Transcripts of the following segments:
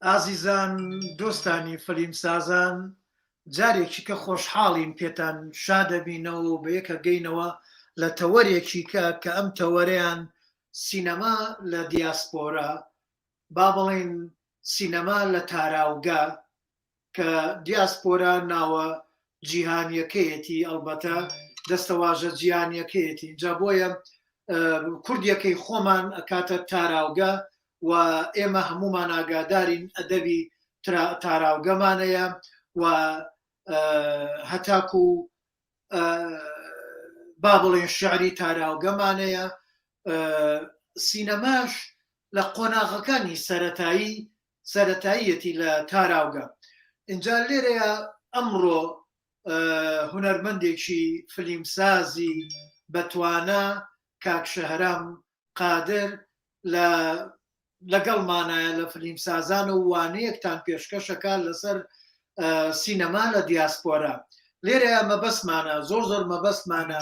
ئازیزان دۆستانی فەلیمسازان جارێکی کە خۆشحاڵین پێتان شادەبینەوە و بە یەکە گەینەوە لە تەوەرێکی کە ئەم تەوەرەیان سینەما لە دیاسپۆرا با بڵێن سینەما لە تاراوگا کە دیاسپۆرا ناوە جیهانیەکەیەتی ئەلبەتە دەستەواژە جیهانیەکەیەتی اینجا بۆیە کوردیەکەی خۆمان ئەکاتە تاراوگە و ئێمە هەمومان ئاگادارین ئەدەبی تاراوگەمانەیە و هەتاکو با بڵێن شعری تاراوگەمانەیە سینەماش لە قۆناغەکانی سەرەتاییەتی لە تاراوگە اینجا لێرەیە ئەمڕۆ هونەرمەندێکی فلیمسازی بەتوانە کاک شەهرام قادر لەگەڵمانایە لە فلیمسازان و وانەیەکتان پێشکەشەکە لەسەر سینەما لە دیاسپۆرا لێرەیە مەبەستمانە زۆر مەبەستمانە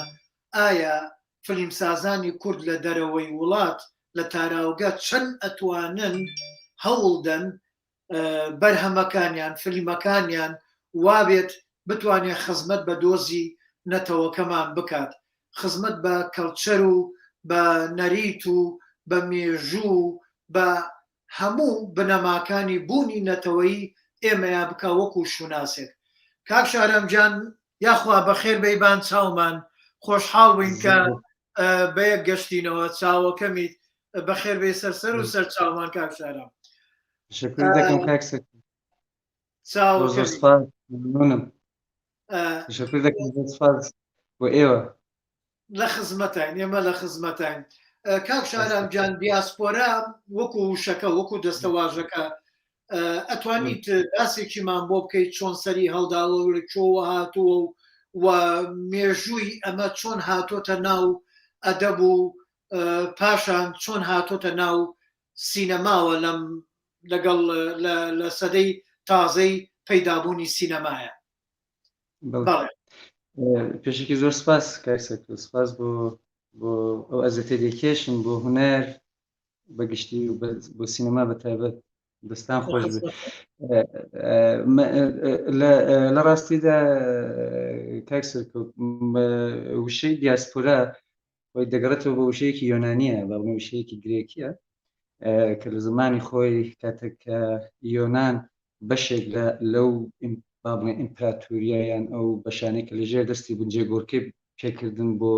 ئایا فلیمسازانی کورد لە دەرەوەی وڵات لە تاراوگە چەند ئەتوانن هەوڵدەن بەرهەمەکانیان فلیمەکانیان وابێت بتوانێت خزمەت بە دۆزی نەتەوەکەمان بکات خزمەت بە کەڵچەر و بە نەریت و بە مێژوو بە هەموو بنەماکانی بوونی نەتەوەی ئێمەیا بکە وەکو شوناسێک کاک شارەمجان یاخوا بەخێر بەیبان چاومان خۆشحاڵ بووین کە بەیەک گەشتینەوە چاوەکەمیت بەخێر بێ سەر و سەر چاومان کاک شارەم بۆ ئێوە لە خزمەتین ئێمە لە خزمەتین کاک شارەمجان دیاسپۆرا وەکو وشەکە وەکو دەستەواژەکە ئەتوانیت داسێکیمان بۆ بکەیت چۆن سەری هەڵداوە چۆوە هاتووە و مێژووی ئەمە چۆن هاتۆتە ناو ئەدەب و پاشان چۆن هاتۆتە ناو سینەماوە لەگەڵ لە سەدەی تازەی پەیدابوونی سینەمایە پێشێکی زۆر سپاس سپاس بۆ ئەو ئەزەتێکێشن بۆ هونەر بەگشتی و بۆ سینەما بەتایبەت دەستان خۆش بێت لە ڕاستیدا وشەی دیاسپۆرا خۆی دەگەڕێتەوە بە وشەیەکی یۆنانیە باڵمە وشەیەکی گرێکیە کە لە زمانی خۆی کاتێککە یۆنان بەشێک لەو بابڵێن ئیمپراتوریایان ئەو بەشانێک کە لەژێر دەستی بوون جێگۆڕکەی پێکردن بۆ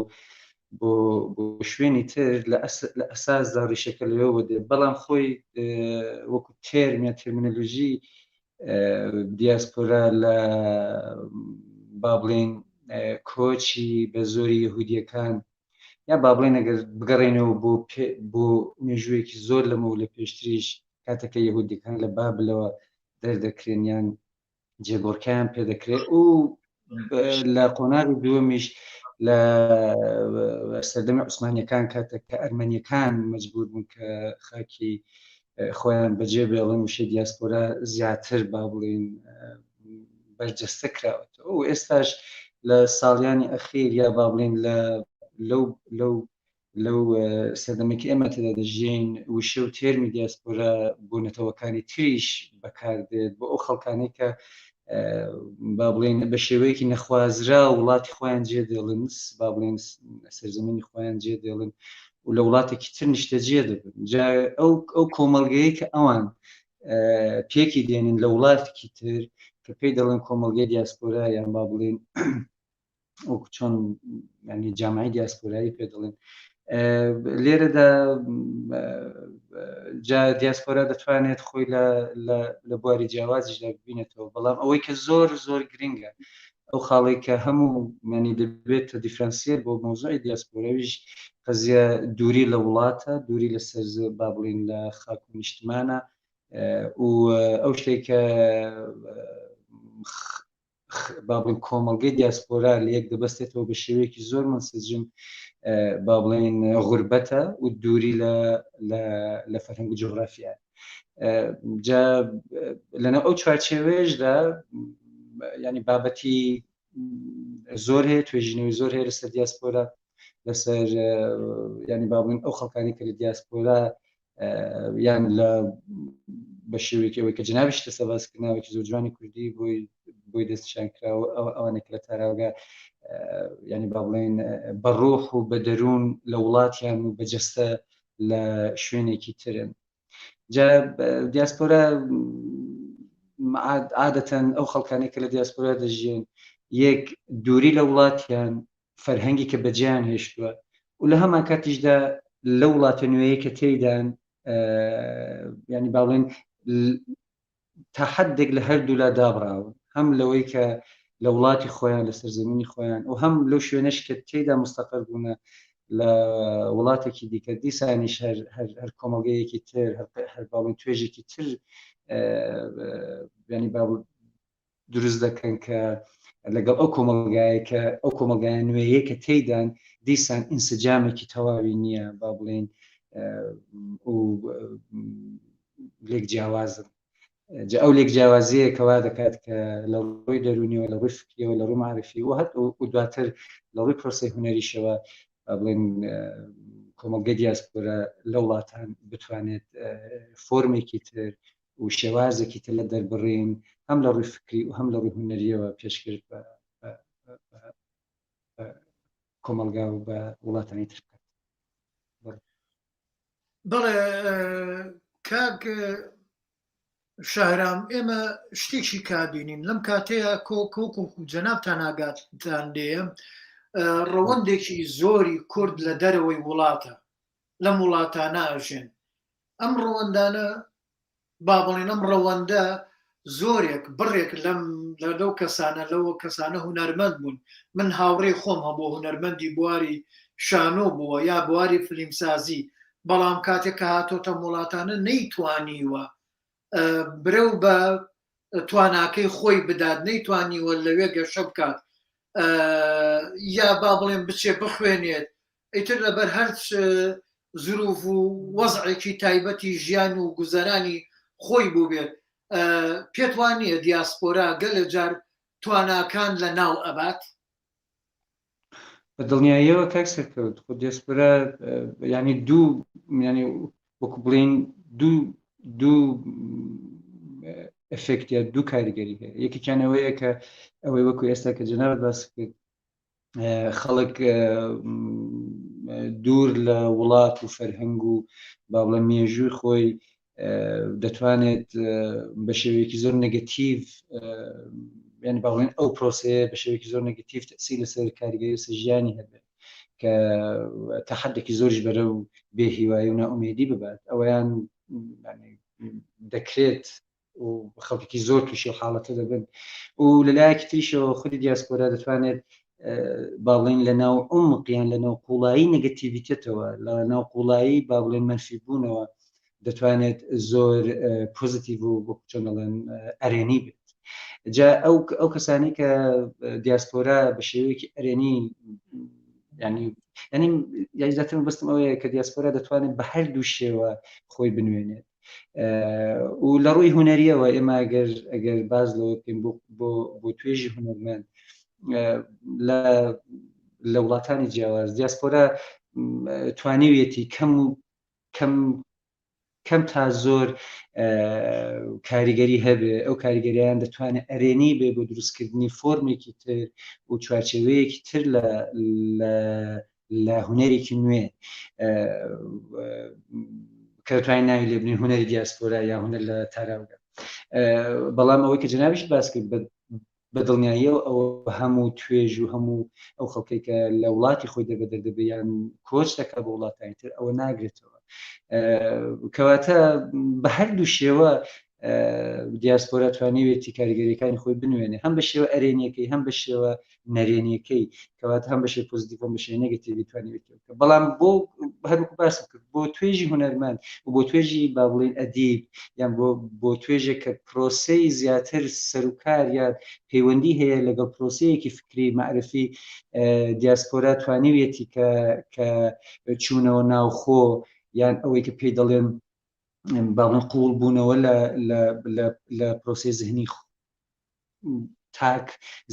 شوێنی تر لە ئەساسدا ڕیشەکە لەوەوە دێ بەڵام خۆی وەکو تێرمیان ترمینەلۆژی دیاسپۆرا لە با بڵێن کۆچی بە زۆری یەهودیەکان یا با بڵێن ئەگەر بگەڕێنەوە بۆ مێژوویەکی زۆر لەمە لە پێشتریش کاتەکە یەهودیەکان لە بابلەوە دەردەکرێن یان جێگۆڕکەیان پێدەکرێت و لە قۆناغی دووەمیش لە سەردەمی عوسمانیەکان کاتێککە ئەرمەنیەکان مەجبور بوون کە خاکی خۆیان بەجێ بێڵن وشەی دیاسپۆرا زیاتر با بڵێن بەرجەستە کراوەتەوە و ئێستاش لە ساڵیانی ئەخیر یا با بڵێن لەو سەردەمێکی ئێمە تێدا دەژین وشە و تێرمی دیاسپۆرا بۆ نەتەوەکانی تریش بەکاردێت بۆ ئەو خەڵکانی کە با بڵێن بە شێوەیەکی نەخوازرا وڵاتی خۆیان جێ دێڵن با بڵێن سەرزەمینی خۆیان جێ دێڵن و لە وڵاتێکی تر نیشتە جێ دەبن ئەو کۆمەڵگەیە کە ئەوان پێکی دێنن لە وڵاتێکی تر کە پێی دەڵێن کۆمەڵگەی دیاسپۆرا یان با بڵێن وەکو چۆن ینی جامعی دیاسپۆرایی پێ دەڵێن لێرەدا دیاسپۆرا دەتوانێت خۆی لە بواری جیاوازیشدا ببینێتەوە بەڵام ئەوەی کە زۆر گرنگە ئەو خاڵی کە هەموو ینی دەبێتە دیفرانسیێت بۆ مۆزوعی دیاسپۆراویش قەزیە دووری لە وڵاتە دووری لە سەر با بڵێن لە خاک و نیشتمانە و ئەو شتێکە با بڵێن کۆمەڵگەی دیاسپۆرا لە یەک دەبەستێتەوە بە شێوەیەکی زۆر منسجم با بڵێن غوربەتە و دووری لە فەرهەنگ و جوغرافیا لەنە ئەو چوارچێوەیەشدا ینی بابەتی زۆر هەیە توێژینەوەی زۆر هەیە لەسەر دیاسپۆرا لەسەر ینی با بڵێن ئەو خەڵکانی کە لە دیاسپۆرا یان لە بە شێوەیەکی ئەوەی کە جنابیش دەسە باسکردناوێکی زۆر جوانی کوردی بۆی دەستشان کراوە ئەوانێک لە تاراوگا ینی با بڵێن بە ڕۆح و بە دەروون لە وڵاتیان و بەجەستە لە شوێنێکی ترن. جا دیاسپۆرا عادەتەن ئەو خەڵکانێک کە لە دیاسپۆرا دەژیان یەک دووری لە وڵاتیان فەرهەنگی کە بەجیان هێشتووە و لە هەمان کاتیشدا لە وڵاتە نوێیە کە تێیدان ینی باڵێن تا حدێک لە هەردوو لا دابراون هەم لەوەی کە لە وڵاتی خۆیان لە سەرزەمینی خۆیان و هەم لەو شوێنەش کە تێیدا مستەقر بوونە لە وڵاتێکی دیکە دیسانیش هەر کۆمەڵگەیەکی تر هەر باڵێن توێژێکی تر ینی با دروست دەکەن کە لەگەڵ ئەو کۆمەڵگایە کە ئەو کۆمەڵگایە نوێیە کە تێیدان دیسان ئینسجامێکی تەواوی نییە با بڵێن و لێک جیاوازن. ئەو لێک جیاوازیە کەوا دەکات کە لە ڕۆی دەرونیەوە لە ڕووی فکریەوە لە ڕووی معرفی و هەت و دواتر لە ڕووی پرۆسەی هونەریشەوە بڵێن کۆمەڵگە دیاسپۆرا لە وڵاتان بتوانێت فۆرمێکی تر و شێوازێکی تر لە دەربڕین هەم لە ڕووی فکری و هەم لە ڕووی هونەریەوە پێشکرد بە کۆمەڵگا و بە وڵاتانی تر بکات. بەڵێ کاک شاهرام ئێمە شتێکی کابینین لەم کاتەیە کۆکو جەنابتان ئاگاتان لێیە ڕەوەندێکی زۆری کورد لە دەرەوەی وڵاتە لەم وڵاتانە ئەژێن ئەم ڕەوەندانە با بڵێن ئەم ڕەوەندە زۆرێک بڕێک لەو کەسانە هونەرمەند بوون. من هاوڕێی خۆم هەبوو هونەرمەندی بواری شانۆ بووە یا بواری فلیمسازی، بەڵام کاتێک کە هاتۆتە وڵاتانە نەیتوانیوە برەو بە تواناکەی خۆی بدات، نەیتوانیوە لەوێ گەشە بکات یا با بڵێن بچێ بخوێنێت ئیتر لەبەر هەر زروف و وەزعێکی تایبەتی ژیان و گوزەرانی خۆی بوو بێت. پێت وانییە دیاسپۆرا گەلە جار تواناکان لە ناو ئەبات؟ بە دڵنیاییەوە کاک سەرکەوت خۆ دیاسپۆرا ینی دوو ینی وەکو بڵێن دوو ئەفێکتە دوو کاریگەری هەیە. یەکێکیانەوەیە کە ئەوەی وەکو ئێستا کە جەنابەت باس کرد خەڵک دوور لە وڵات و فەرهەنگ و با بڵێن مێژووی خۆی دەتوانێت بە شێوەیەکی زۆر نەگەتیڤ ینی با بڵێن ئەو پرۆسەیە بە شێوەیەکی زۆر نەگەتیڤ تەئسیر لەسەر کاریگەری لەسەر ژیانی هەبێت کە تا حدێکی زۆریش بەرەو بێهیوایی و نائومێدی ببات. ئەوەیان دەکرێت و خەڵکی زۆر تووشی حاڵەتە دەبن و لەلایەکی تریشەوە خودی دیاسپۆرا دەتوانێت با بڵێن لە ناو عومقیان لە ناو قوڵایی نەگەتیڤیتێتەوە لە ناو قوڵایی با بڵێن مەنفی بوونەوە دەتوانێت زۆر پۆزیتیڤ و بۆ چۆن دەڵێن ئەرێنی بێت. جا ئەو کەسانی کە دیاسپۆرا بە شێوەیەکی ئەرێنی ینی یاریزاتر بەستم ئەوەیە کە دیاسپۆرا دەتوانێت بە هەردوو شێوە خۆی بنوێنێت و لە ڕووی هونەریەوە ئێمە ئەگەر باز لەوە بکەین بۆ توێژی هونەرمەند لە وڵاتانی جیاواز دیاسپۆرا توانیویەتی کەم تا زۆر کاریگەری هەبێ. ئەو کاریگەریان دەتوانێت ئەرێنی بێ بۆ دروستکردنی فۆرمێکی تر و چوارچێوەیەکی تر لە هونەرێکی نوێ کە دەتوانین ناوی لێ بنین هونەری دیاسپۆرا یا هونەر لە تاراوگا. بەڵام ئەوەی کە جەنابیش باس کرد بە دڵنیاییەوە ئەوە هەموو توێژ و هەموو ئەو خەڵکەی کە لە وڵاتی خۆی دەبێت یان کۆچ دەکات بە وڵاتانی تر ئەوە ناگرێتەوە. کەواتە بە هەردوو شێوە دیاسپۆرا توانیوێتی کاریگەریەکانی خۆی بنوێنێ هەم بە شێوە ئەرێنیەکەی هەم بە شێوە نەرێنیەکەی کەواتە هەم بە شێوە پۆزیتیڤ بە شێوە نێگەتیڤی توانیوێتی. بەڵام بۆ هەروەکو باسم کرد بۆ توێژی هونەرمەند و بۆ توێژی با بڵێن ئەدیب یان بۆ توێژێک کە پرۆسەی زیاتر سەرۆکار یان پەیوەندی هەیە لەگەڵ پرۆسەیەکی فکری معرفی دیاسپۆرا توانیوێتی کە چوونەوە ناوخۆ یان ئەوەی کە پێی دەڵێن باڵێن قوڵ بوونەوە لە پرۆسەی زهنی تاک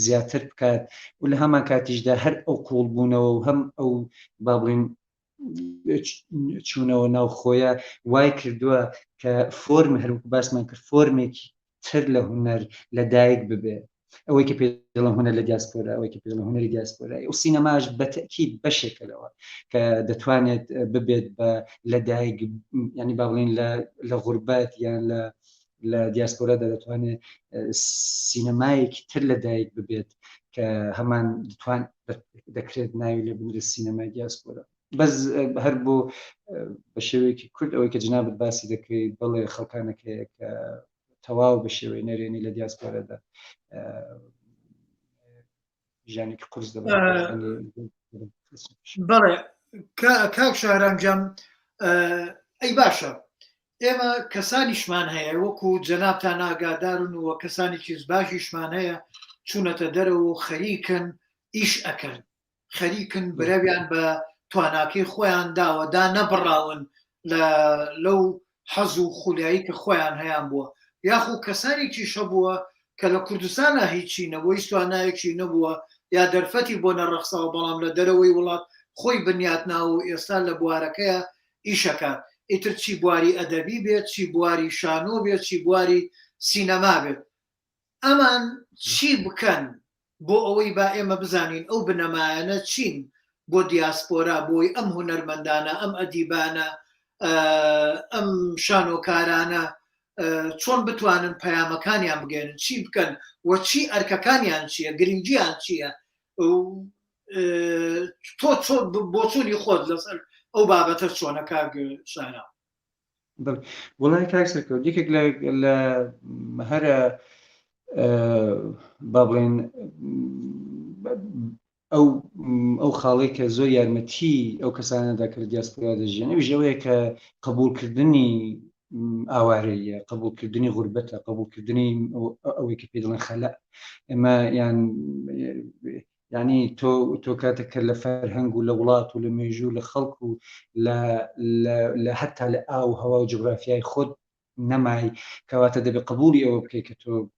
زیاتر بکات و لە هەمان کاتیشدا هەر ئەو قوڵ بوونەوە و هەم ئەو با بڵێن چوونەوە ناو خۆیە وای کردووە کە فۆرم هەروکو باسمان کرد فۆرمێکی تر لە هوەر لەدایک ببێ ئەوەی کە پێڵم هوەر لە دیاسپۆرا ئەوەی کە پێڵم هوەری دیاسپۆرای و سینەماش بەتەکید بەشێکەوە کە دەتوانێت ببێت بە لەدایک ینی با بڵین لە غوربەت یان لە دیاسپۆرادا دەتوانێت سینەمایەکی تر لەدایک ببێت کە هەمان دەکرێت ناوی لێ بنرێت سینەمای دیاسپۆرا بەس هەر بۆ بە شێوەیەکی کورد ئەوەی کە جنابەت باسی دەکەیت بەڵێ خەڵکانەکەیە کە تەواو بە شێوەی نەرێنی لە دیاسپۆرادا ژیانێکی قورس بەڵێ کاک شارانجام ئەی باشە ئێمە کەسانیشمان هەیە وەکو جەنابتان ئاگادارن و کەسانێکی باشیشمان هەیە چوونەتە دەرەوە خەریکن ئیش ئەکەن خەریکن برەویان بە تواناکەی خۆیان داوە دا نەبڕاون لەو حەز و خولیایی کە خۆیان هەیان بووە یاخو کەسانێکی شەبووە کە لە کوردستانە هیچی نەبووە توانایەکی نەبووە یا دەرفەتی بۆ نەڕەخسەوە بەڵام لە دەرەوەی وڵات خۆی بنیاتناوە و ئێستا لە بوارەکەیە ئیشەکات ئیتر چی بواری ئەدەبی بێت چی بواری شانۆ بێت چی بواری سینەما بێت ئەمان چی بکەن بۆ ئەوەی با ئێمە بزانین ئەو بنەمایانە چین بۆ دیاسپۆرا بۆی ئەم هونەرمەندانە ئەم ئەدیبانە ئەم شانۆکارانە چۆن بتوانن پەیامەکانیان بگەێنن چی بکەن و چی ئەرکەکانیان چییە گرنگیان چییە تۆ بۆ چوونی خۆت لەسەر ئەو بابەتە چۆنە کاک شارا وڵای کاکسەکەوت یەکێک لە هەرە با بڵێن ئەو خاڵەی کە زۆر یارمەتی ئەو کەسانەدا کرد دیاسپۆرا دەژێن ئەوژەوەیە کە قبولکردنی ئاوارەیە قبولکردنی غوربەتە قبولکردنی ئەوەی کە پێ دەڵێن خەلە ئێمە ینی تۆ کاتێککە لە فەرهەنگ و لە وڵات و لە مێژوو لە خەڵک و لە هەتا لە ئاو هەوا و جغرافیای خۆت نەمای کەواتە دەبێت قبولی ئەوە بکەیت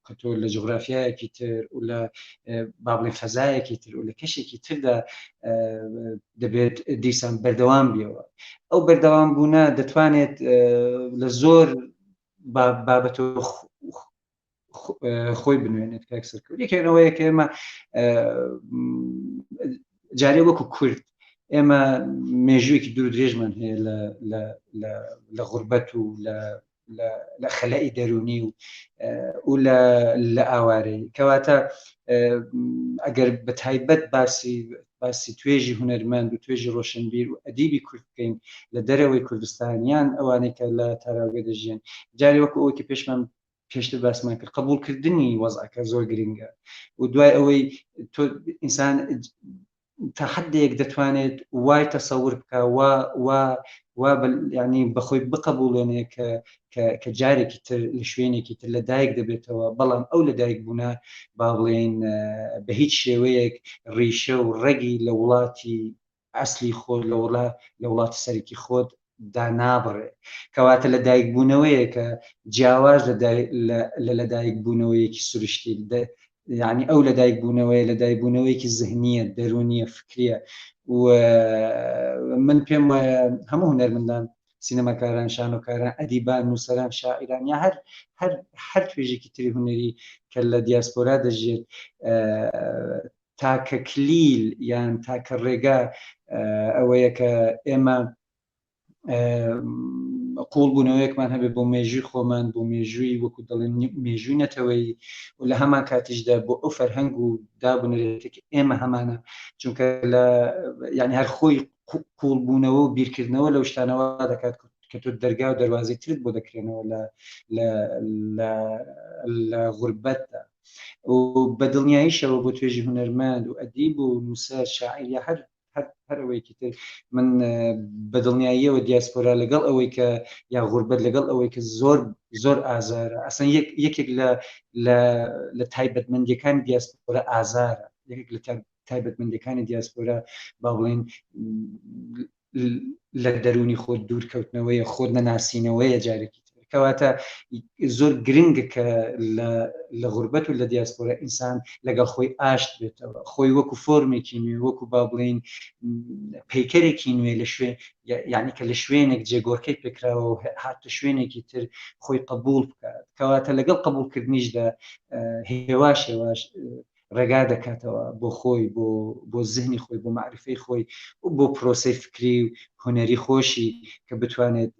کە تۆ لە جغرافیایەکی تر و لە بابڵێن فەزایەکی تر و لە کەشێکی تردا دەبێت دیسان بەردەوام بێەوە ئەو بەردەوام بوونە دەتوانێت لە زۆر بابەتە خۆی بنوێنێت کاکسەرکەوت یەکێنەوەیە کە ئێمە جارێ وەکو کورد ئێمە مێژوویەکی دوور درێژمان هەیە لە غوربەت و لە خەلای دەرونی و لە ئاوارەی کەواتە ئەگەر بە تایبەت باسی توێژی هونەرمەند و توێژی ڕۆشنبیر و ئەدیبی کورد بکەین لە دەرەوەی کوردستانیان ئەوانەی کە لە تاراوگە دەژیان جارێ وەکو ئەوەی کە پێشتر باسمان کرد قبولکردنی وەزعەکە زۆر گرنگە و دوای ئەوەی تۆ ئینسان تا حدێک دەتوانێت وای تەسەور بکە ینی بەخۆی بقبولێنێ کە جارێکی تر لە شوێنێکی تر لە دایک دەبێتەوە بەڵام ئەو لە دایک بوونە با بڵێن بە هیچ شێوەیەک ڕیشە و ڕێگی لە وڵاتی ئەسلی خۆت لە وڵاتی سەرکی خۆت دانابڕێ کەواتە لە دایک بوونەوەیە کە جیاواز لە لەدایک بوونەوەیەکی سروشتی یعنی ئەو لەدایک بوونەوەیەکی زهنیە دەرونیە فکریە و من پێم وایە هەموو هونەرمەندان سینەماکاران شانۆکاران ئەدیبان نووسەران شاعران یا هەر توێژێکی تری هونەری کە لە دیاسپۆرا دەژێت تاکە کلیل یان تاکە ڕێگا ئەوەیە کە ئێمە قوڵ بوونەوەیەکمان هەبێت بۆ مێژووی خۆمان بۆ مێژووی وەکو دەڵێن مێژووی نەتەوەی و لە هەمان کاتیشدا بۆ ئەو فەرهەنگ و دابوونەرێتێکی ئێمە هەمانە چونکە یعنی هەر خۆی قوڵ بوونەوە و بیرکردنەوە لەو شتانەوە دەکات کە تۆ دەرگا و دەواازەی ترت بۆ دەکرێنەوە لە غوربەتدا و بە دڵنیاییشەوە بۆ توێژی هونەرمەند و ئەدیب و نووسەر شاعیر یا هەرەوەیکی تر من بە دڵنیاییەوە دیاسپۆرا لەگەڵ ئەوەی کە یا غوربەت لەگەڵ ئەوەی کە زۆر ئازارە ئەسەن یەکێک لە تایبەتمەندیەکانی دیاسپۆرا ئازارە یەکێک لە تایبەتمەندیەکانی دیاسپۆرا با بڵێن لە دەرونی خۆت دوورکەوتنەوەیە خۆت نەناسینەوەیە جارێکی تر کەواتە زۆر گرنگە کە لە غوربەت و لە دیاسپۆرە ئینسان لەگەڵ خۆی ئاشت بێتەوە، خۆی وەکو فۆرمێکی نوێ، وەکو با بڵین پەیکەرێکی نوێ لە شوێن، یعنی کە لە شوێنێک جێگۆرکەی پێکراوە و هاتە شوێنێکی تر خۆی قبول بکات، کەواتە لەگەڵ قبولکردنیشدا هێواش ڕێگا دەکاتەوە بۆ خۆی، بۆ زهنی خۆی، بۆ معرفەی خۆی و بۆ پرۆسەی فکری و هوەری خۆشی کە بتوانێت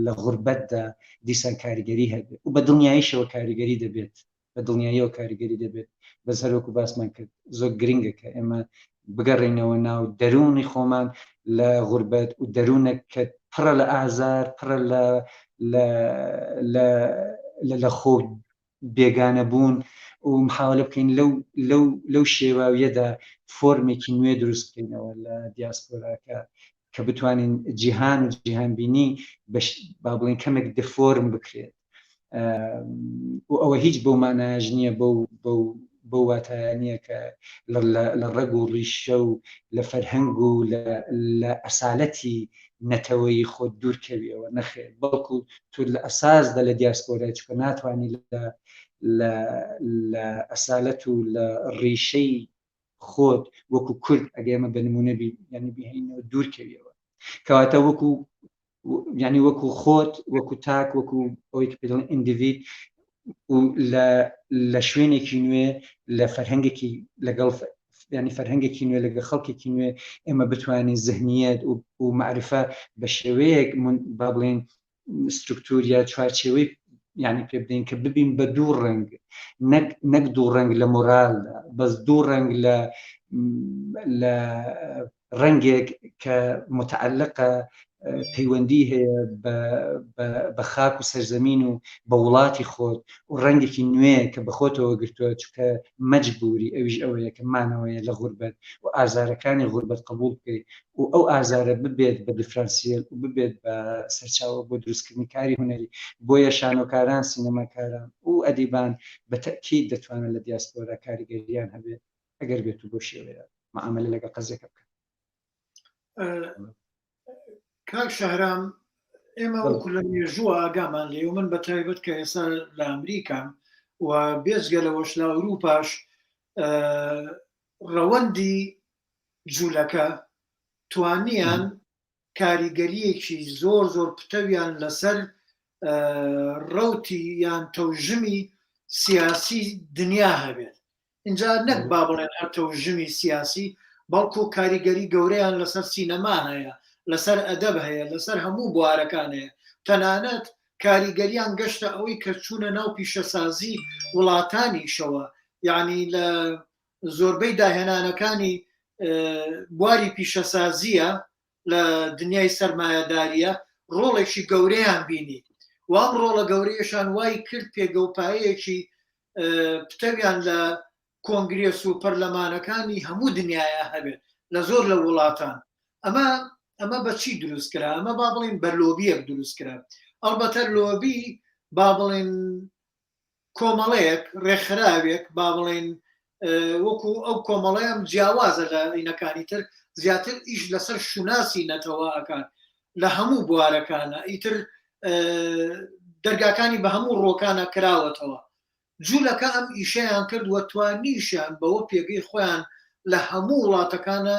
لە غوربەتدا دیسان کاریگەری هەبێت و بە دڵنیاییشەوە کاریگەری دەبێت، بە دڵنیاییەوە کاریگەری دەبێت. بەسەر وەکو باسمان کرد زۆر گرنگە کە ئێمە بگەڕێنەوە ناو دەرونی خۆمان لە غوربەت و دەروونە کە پڕە لە ئازار، پڕە لە خۆ بێگانە بوون و محاولە بکەین لەو شێواویەدا فۆرمێکی نوێ دروست بکەینەوە لە دیاسپۆراکە کە بتوانین جیهان و جیهانبینی با بڵین کەمێک دەفۆرم بکرێت و ئەوە هیچ بەو مانایەش نییە بەو واتایە نییە کە لە ڕێگ و ڕیشە و لە فەرهەنگ و لە ئەسالەتی نەتەوەی خۆت دوورکەویەوە، نەخێر، بەڵکو تو لە ئەساسدا لە دیاسپۆرای چکە ناتوانانی لە ئەسالەت و لە ڕیشەی خۆت وەکو کورد ئەگە ئێمە بە نمونە ینی بهێنەوە دوورکەویەوە، کەواتە وەکو خۆت، وەکو تاک، وەکو ئەوەی کە پێدەڵێن ئیندیڤید و لە شوێنێکی نوێ لە فەرهەنگێکی لەگەڵ ینی فەرهەنگێکی نوێ لەگە خەڵکێکی نوێ ئێمە بتوانین زەهنیەت و معرفە بە شێوەیەک با بڵێن ستروکتوریا چوارچێوەی یعنی پێ بدەین کە ببین بە دوو ڕنگ، نەک دوو ڕنگ لە مۆرالدا، بەس دوو ڕنگ لە ڕەنگێک کە متعلقە پەیوەندی هەیە بە خاک و سەرزەمین و بە وڵاتی خۆت و ڕەنگێکی نوێ کە بە خۆتەوە گرتووە چکە مەجبوری ئەویش ئەوەیە کە مانەوەیە لە غوربەت و ئازارەکانی غوربەت قبول بکەیت و ئەو ئازارە ببێت بە دیفرانسیل و ببێت بە سەرچاوە بۆ دروستکردنی کاری هوەری، بۆیە شانۆکاران، سینەماکاران و ئەدیبان بە تەکید دەتوانن لە دیاسپۆرا کاریگەریان هەبێت ئەگەر بێت و بۆ شێوەیە معاملە لەگەڵ قەزێکە بکەن. کاک شەهرام، ئێمە وەکو لە مێژووە ئاگامان لێ و من بە تایبەت کە ئێستا لە ئەمریکام و بێجگە لەوەش لە ئەوروپاش ڕەوەندی جوولەکە توانیان کاریگەریەکی زۆر پتەویان لەسەر ڕەوتی یان تەوژمی سیاسی دنیا هەبێت. اینجا نەک با بڵێن هەر تەوژمی سیاسی، بەڵکو کاریگەری گەورەیان لەسەر سینەما هەیە، لەسەر ئەدەب هەیە، لەسەر هەموو بوارەکان هەیە، تەنانەت کاریگەریان گەشتە ئەوەی کە چوونە ناو پیشەسازی وڵاتانیشەوە، یعنی لە زۆربەی داهێنانەکانی بواری پیشەسازیە لە دنیای سەرمایەداریە ڕۆڵێکی گەورەیان بینی و ئەم ڕۆڵە گەورەیەشان وای کرد پێگەوپایەکی پتەویان لە کۆنگرێس و پەرلەمانەکانی هەموو دنیاە هەبێت لە زۆر لە وڵاتان. ئەمە بە چی دروست کرا؟ ئەمە با بڵین بە لۆبیەک دروست کرا. ئەڵبەتە لۆبی با بڵین کۆمەڵەیەک ڕێکخراوێک با بڵین وەکو ئەو کۆمەڵەیەم جیاوازە لە عینەکانی تر، زیاتر ئیش لەسەر شوناسی نەتەوەکان لە هەموو بوارەکانە، ئیتر دەرگاکانی بە هەموو ڕۆکانە کراوەتەوە. جوولەکە ئەم ئیشەیان کرد وە توانیشیان بەوە پێگەی خۆیان لە هەموو وڵاتەکانە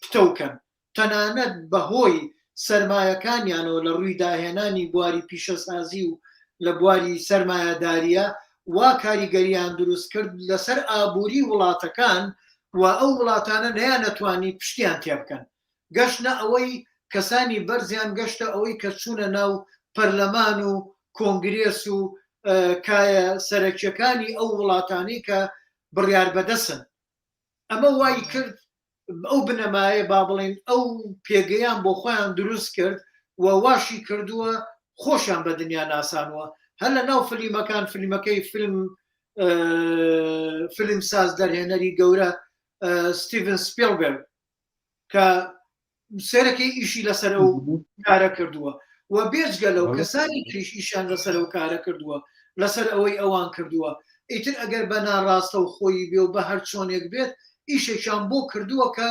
پتەوکەن، تەنانەت بەهۆی سەرمایەکانیانەوە لە ڕووی داهێنانی بواری پیشەسازی و لە بواری سەرمایەداریە وا کاریگەریان دروست کرد لەسەر ئابووری وڵاتەکان و ئەو وڵاتانە نەیان نەتوانی پشتیان تێبکەن. گەشتە ئەوەی کەسانی بەرزیان گەشتە ئەوەی کە چوونە ناو پەرلەمان و کۆنگرێس و کایە سەرەکیەکانی ئەو وڵاتانی کە بڕیار بەدەسن. ئەمە وای کرد ئەو بنەمایە با بڵین ئەو پێگەیان بۆ خۆیان دروست کرد و واشی کردووە خۆشیان بە دنیا ناسانوە. هەر لە ناو فلیمەکان، فلیمەکەی فیلم ساز دەرهێنەری گەورە ستیڤن سپیلبەرگ کە سێرەکەی ئیشی لەسەر ئەو کارە کردووە و بێجگە لەو کەسانی تریش ئیشان لەسەر ئەو کارە کردووە، لەسەر ئەوەی ئەوان کردووە. ئیتر ئەگەر بە ناڕاستە و خۆی بێ و بە هەر چۆنێک بێت ئیشێکیان بۆ کردووە کە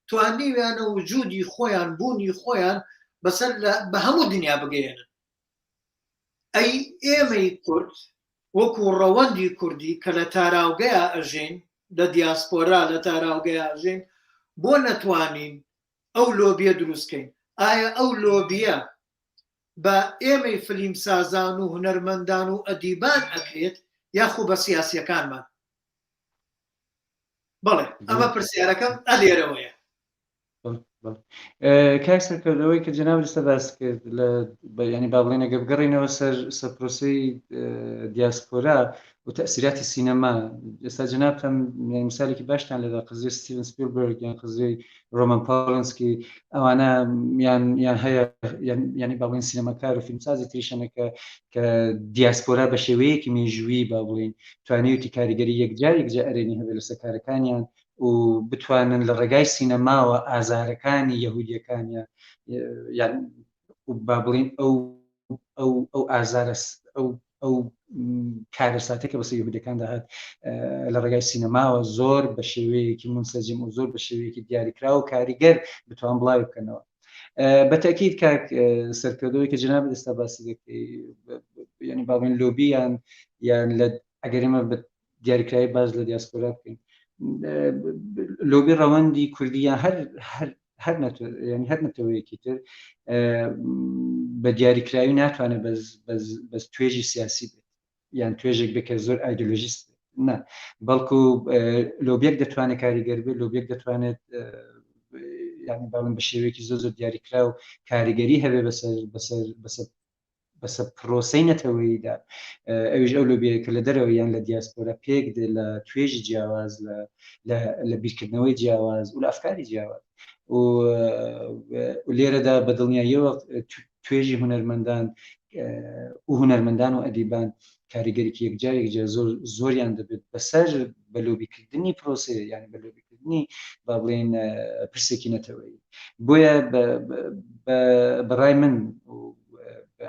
توانیویانە وجودی خۆیان، بوونی خۆیان بەسەر بە هەموو دنیا بگەێنن. ئەی ئێمەی کورد وەکو ڕەوەندی کوردی کە لە تاراوگەیە ئەژین، لە دیاسپۆرا لە تاراوگەیە ئەژین، بۆ نەتوانین ئەو لۆبیە دروستکەین. ئایا ئەو لۆبیە بە ئێمەی فلیمسازان و هونەرمەندان و ئەدیبان ئەکرێت یاخو بە سیاسیەکانمان؟ بەڵێ ئەمە پرسیارەکەم ئەلێرەوەیە. کاک سەرکردەوەی کە جەناب لەسەر باس کرد ینی با بڵێن ئەگە بگەڕێنەوە سەر پرۆسەی دیاسپۆرا و تەسیراتی سینەما، ئێستا جەنابتان مثالێکی باشتان لەدا قزیە ستیڤن سپیلبەرگ یان قزیەی ڕۆمان پۆڵنسکی، ئەوانە یان هەیە ینی با بڵێن سینەماکار و فیلمسازی تریشەنە کە دیاسپۆرا بە شێوەیەکی مێژووی با بڵێن توانێتی کاریگەری یەکجار ئەرێنی هەبێت لەسەر کارەکانیان و بتوانن لە ڕێگای سینەماوە ئازارەکانی یەهودیەکانیان یان با بڵین ئەو ئازارە ئەو کارەساتێک کە بەسەر یەهودیەکان داهات لە ڕێگای سینەماوە زۆر بە شێوەیەکی منسەجم و زۆر بە شێوەیەکی دیاریکرا و کاریگەر بتوان بڵاوی بکەنەوە. بە تاکید کاک سەرکردەوەی کە جەناب ئێستا باسی دەکەی، ینی با بڵین لۆبی یان لە ئەگەر ئێمە بە دیاریکرایی باز لە دیاسپۆرا بکەین، لۆبی ڕەوەندی کوردیان هەر نەتەوەیەکی تر بە دیاریکراوی ناتوانێت بەس توێژی سیاسی بێت یان توێژێک بکە زۆر ئایدۆلۆژیست نه، بەڵکو لۆبیەک دەتوانێت کاریگەر بێت، لۆبیەک دەتوانێت ینی باڵم بە شێوەیەکی زۆر دیاریکرا و کاریگەری هەبێ بەسەر پرۆسەی نەتەوەییدا. ئەویش ئەو لۆبیەیە کە لە دەرەوە یان لە دیاسپۆرا پێک دێ لە توێژی جیاواز، لە بیرکردنەوەی جیاواز و لە ئەفکاری جیاواز و لێرەدا بە دڵنیاییەوە توێژی هونەرمەندان و ئەدیبان کاریگەریکی یەکجارێک زۆریان دەبێت بەسەر بە لۆبیکردنی پرۆسێ یانی بە لۆبیکردنی با بڵێن پرسێکی نەتەوەیی. بۆیە بەڕای من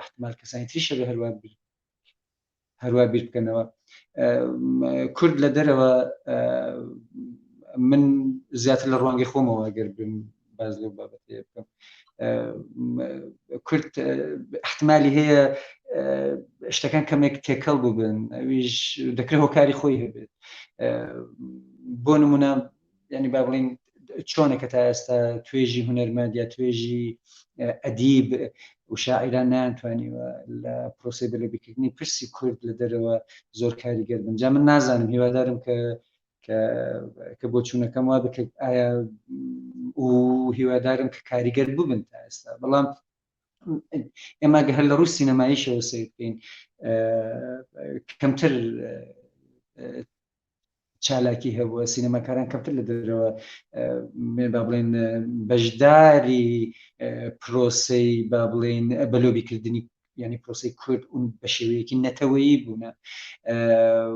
احتمال کەسانی تریشە بە هەروە بیر بکەنەوە، کورد لە دەرەوە من زیاتر لە ڕوانگەی خۆمەوە ئەگەر بم باز لەو بابەتێ بکەم، کورد احتمالی هەیە شتەکان کەمێک تێکەڵ ببن، ئەویش دەکرێت هۆکاری خۆی هەبێت. بۆ نمونە ینی با بڵین چۆنێکە تا ئێستا توێژی هونەرمەند یا توێژی ئەدیب و شاعران نانتوانیوە لە پرۆسەی بەلۆبیکردنی پرسی کورد لە دەرەوە زۆر کاریگەر بن. جا من نازانم، هیوادارم کە بۆ چوونەکەم وا بکرد ئایا و هیوادارم کە کاریگەر ببن تا ئێستا، بەڵام ئێمە هەر لە ڕووی سینەماییشەوە سیر بکەین کەمتر چالاکی هەبووە، سینەماکاران کەمتر لە دەرەوە با بڵێن بەشداری پرۆسەی با بڵێن بەلۆبیکردنی ینی پرۆسەی کورد اون بە شێوەیەکی نەتەوەیی بوونە.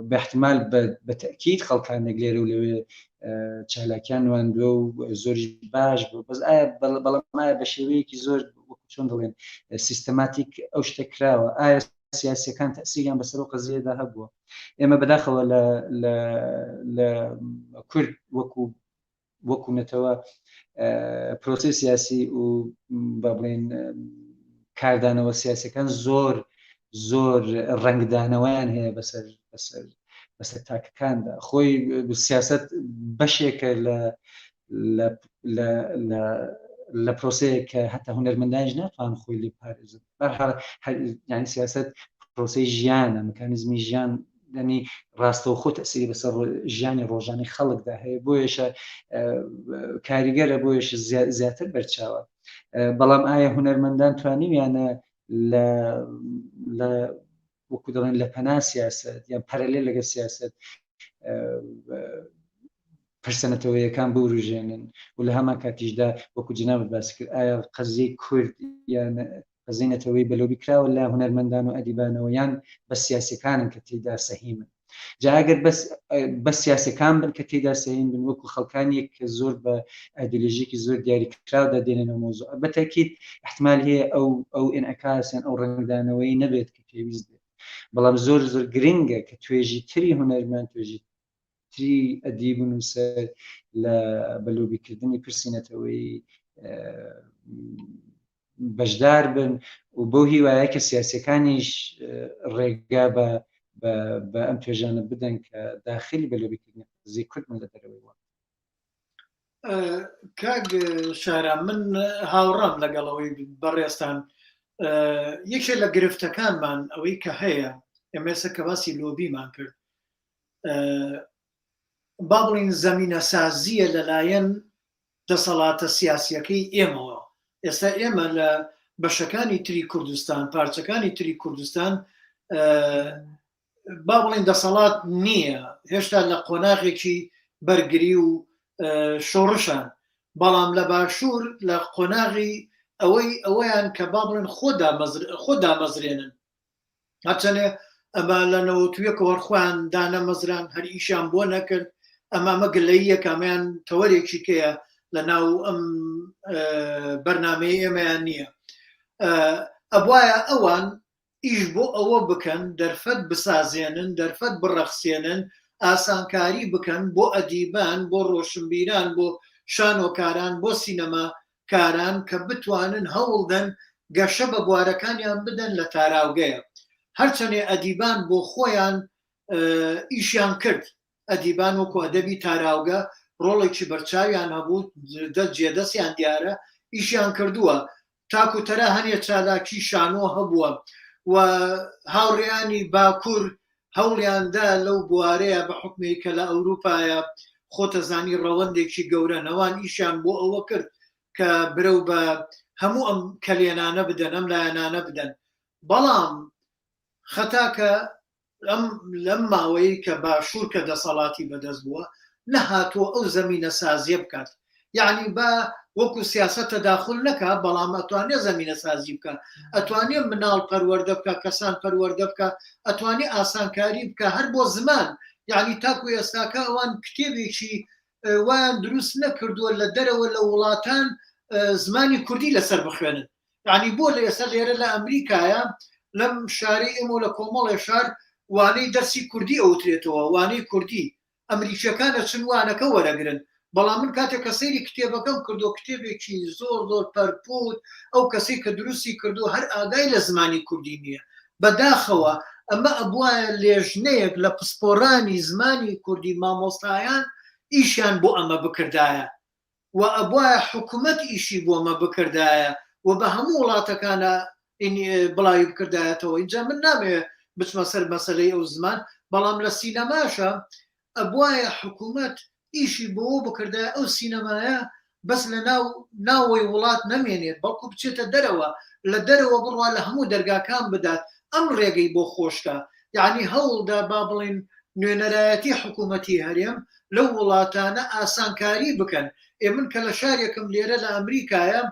بە احتمال بە تەکید خەڵکانێک لێرە و لەوێ چالاکیان واندووە و زۆری باش بوو، بەس ئایا بەڵام ئایا بە شێوەیەکی زۆر چۆن دەڵێن سیستەماتیک ئەو شتە کراوە؟ ئایا سیاسیەکان تەسیریان بەسەر و قەزیەدا هەبووە؟ ئێمە بەداخەوە لە کورد وەکو نەتەوە پرۆسی سیاسی و با بڵێن کاردانەوە سیاسەکان زۆر ڕنگدانەوەیان هەیە بەسەر تاکەکاندا. خۆی سیاست بەشێکە لە پرۆسەیە کە هەتا هونەرمەندانیش ناتوان خۆی لێ پارێزن. ینی سیاست پرۆسەی ژیانە، مەکانیزمی ژیان، ینی ڕاستەوخۆ تەسیری بەسەر ژیانی ڕۆژانەی خەڵکدا هەیە، بۆیەشە کاریگەرە، بۆیەش زیاتر بەرچاوە. بەڵام ئایا هونەرمەندان توانیویانە لە وەکو دەڵێن لە پەنا سیاست یان پەرەلێ لەگەڵ سیاست پرسەنەتەوەیەکان بوروژێنن و لە هەمان کاتیشدا وەکو جنابت باسی کرد ئایا قەزیەی کورد یان قەزەی نەتەوەیی بەلۆبی کراوە لە هونەرمەندان و ئەدیبانەوە یان بە سیاسەکانن کە تێیدا سەهیمن؟ جا ئەگەر بە سیاسەکان بن کە تێیدا سەهیم بن وەکو خەڵکانێک کە زۆر بە ئایدۆلۆژیەکی زۆر دیاریکراودا دێنێنەوە مۆزوع، بە تاکید احتمال هەیە ئەو ئینعکاسیان ئەو ڕنگدانەوەی نەبێت کە پێویست بێت. بەڵام زۆر گرنگە کە توێژی تری هونەرمەند، توێژی تری ئەدیب و نووسەر لە بەلۆبیکردنی پرسی نەتەوەیی بەشدار بن و بۆ هیوایە کە سیاسەکانیش ڕێگا بە ئەم توێژانە بدەن کە داخلی بە لۆبیکردنی قزی کوردمە لە دەرەوەیەوە. کاک شارە من هاوڕام لەگەڵەوەی بەڕێستان یەکێک لە گرفتەکانمان ئەوەی کە هەیە ئێمێسە کە باسی لۆبیمان کرد با بڵین زەمینە سازیە لەلایەن دەسەڵاتە سیاسیەکەی ئێمەوە. ئێستا ئێمە لە بەشەکانی تری کوردستان پارچەکانی تری کوردستان با بڵین دەسەڵات نییە هێشتا لە قۆناغێکی بەرگری و شۆڕشان، بەڵام لە باشوور لە قۆناغی ئەوەیان کە با بڵێن خۆ دامەزرێنن هەرچەنێ ئەمە لە نەوەتویەکە وەرخوایان دانەمەزران هەر ئیشیان بۆ نەکرد ئەمامە گلەییە کامیان تەوەرێکی کەیە لە ناو ئەم بەرنامەی ئێمەیان نییە. ئەبوایە ئەوان ئیش بۆ ئەوە بکەن دەرفەت بسازێنن دەرفەت بڕەخسێنن ئاسانکاری بکەن بۆ ئەدیبان بۆ ڕۆشنبیران بۆ شانۆکاران بۆ سینەماکاران کە بتوانن هەوڵدەن گەشە بە بوارەکانیان بدەن لە تاراوگەیە. هەرچەنێ ئەدیبان بۆ خۆیان ئیشیان کرد ئەدیبان وەکو ئەدەبی تاراوگە ڕۆڵێکی بەرچاویان هەبوو جێدەستیان دیارە ئیشیان کردووە تاکو تەرە هەنێ چالاکی شانۆ هەبووە و هاوڕێیانی باکوور هەوڵیاندا لەو بوارەیە بە حکمی کە لە ئەوروپایە خۆتەزانی ڕەوەندێکی گەورە نەوان ئیشیان بۆ ئەوە کرد کە برەو بە هەموو ئەم کەلێنانە بدەن ئەم لایەنانە بدەن. بەڵام خەتاکە لەم ماوەی کە باشوور کە دەسەڵاتی بەدەست بووە نەهاتووە ئەو زەمینە سازیە بکات، یعنی بە وەکو سیاسەت تەداخل نەکات بەڵام ئەتوانێت زەمینە سازی بکە، ئەتوانێت مناڵ پەروەردە بکە کەسان پەروەردە بکە، ئەتوانێت ئاسانکاری بکە هەر بۆ زمان، یعنی تاکو ئێستاکە ئەوان کتێبێکی وایان دروست نەکردووە لە دەرەوە لە وڵاتان زمانی کوردی لەسەر بخوێنن. یعنی بۆ لە ئێستا لێرە لە ئەمریکایە لەم شاری ئێمە لە کۆمەڵێ شار وانەی دەرسی کوردی ئەوترێتەوە وانەی کوردی ئەمریکیەکانە چن وانەکە وەرەگرن. بەڵام من کاتێک کە سەیری کتێبەکەم کردو کتێبێکی زۆر پەرپوت ئەو کەسی کە دروستی کردو هەر ئاگای لە زمانی کوردی نییە. بەداخەوە ئەمە ئەبوایە لێژنەیەک لە پسپۆرانی زمانی کوردی مامۆستایان ئیشیان بۆ ئەمە بکردایە و ئەبوایە حکوومەت ئیشی بۆ ئەمە بکردایە و بە هەموو وڵاتەکانە بڵاوی بکردایەتەوە. اینجا من نامەوێت بچمە سەر مەسەلەی ئەو زمان، بەڵام لە سینەماشە ئەبوایە حکوومەت ئیشی بۆ بکردایە ئەو سینەمایە بەس لە ناوەی وڵات نەمێنێت بەڵکو بچێتە دەرەوە لە دەرەوە بڕوا لە هەموو دەرگاکان بدات ئەم ڕێگەی بۆ خۆشکە. یعنی هەوڵدا با بڵین نوێنەرایەتی حکوومەتی هەرێم لەو وڵاتانە ئاسانکاری بکەن. من کە لە شارێکم لێرە لە ئەمریکایە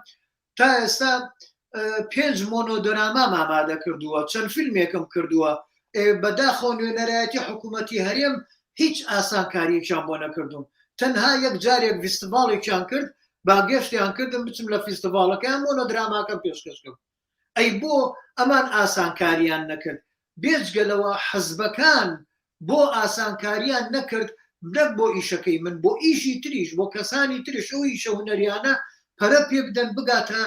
تا ئێستا 5 مۆنۆدۆراما ئامادە کردووە چەند فیلمێکم کردووە بەداخەوە نوێنەرایەتی حکوومەتی هەرێم هیچ ئاسانکاریێکیان بۆ نەکردوم، تەنها یەک جارێک فیستیڤاڵێکیان کرد باگەشتیان کردم بچم لە فیستیڤاڵەکەیان مۆنۆدراماکەم پێشکەشکەم. ئەی بۆ ئەمان ئاسانکاریان نەکرد بێجگەلەوە حەزبەکان بۆ ئاسانکاریان نەکرد نەک بۆ ئیشەکەی من بۆ ئیشی تریش بۆ کەسانی تریش ئەو ئیشە هونەریانە پەرە پێ بدەن بگاتە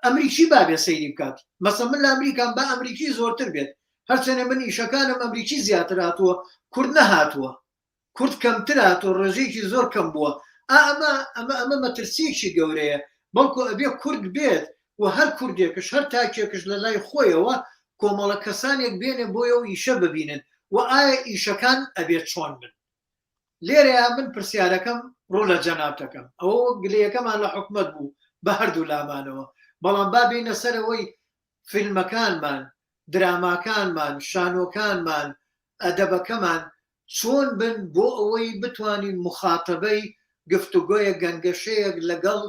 ئەمریکی بابێ سەیری بکات. مەسەڵەن من لە ئەمریکان بە ئەمریکی زۆرتر بێت هەرچەنێ من ئیشەکانم ئەمریکی زیاتر هاتووە کورد نەهاتووە کورد کەمتر هاتووە ڕێژەیەکی زۆر کەم بووە. ئەمە مەترسیەکی گەورەیە بەڵکو ئەبێ کورد بێت و هەر کوردێکش هەر تاکێکش لە لای خۆیەوە کۆمەڵە کەسانێک بێنێ بۆیە و ئیشە ببینن و ئایا ئیشەکان ئەبێت چۆن بن. لێرەیە من پرسیارەکەم ڕوو لە جەنابەکەم ئەوە گلەیەکەمان لە حکومەت بوو بە هەردوو لامانەوە، بەڵام بابینە سەرەوەی فیلمەکانمان دراماکانمان شانۆکانمان ئەدەبەکەمان چۆن بن بۆ ئەوەی بتوانین مخاتەبەی گفتوگۆیە گەنگەشەیەک لەگەڵ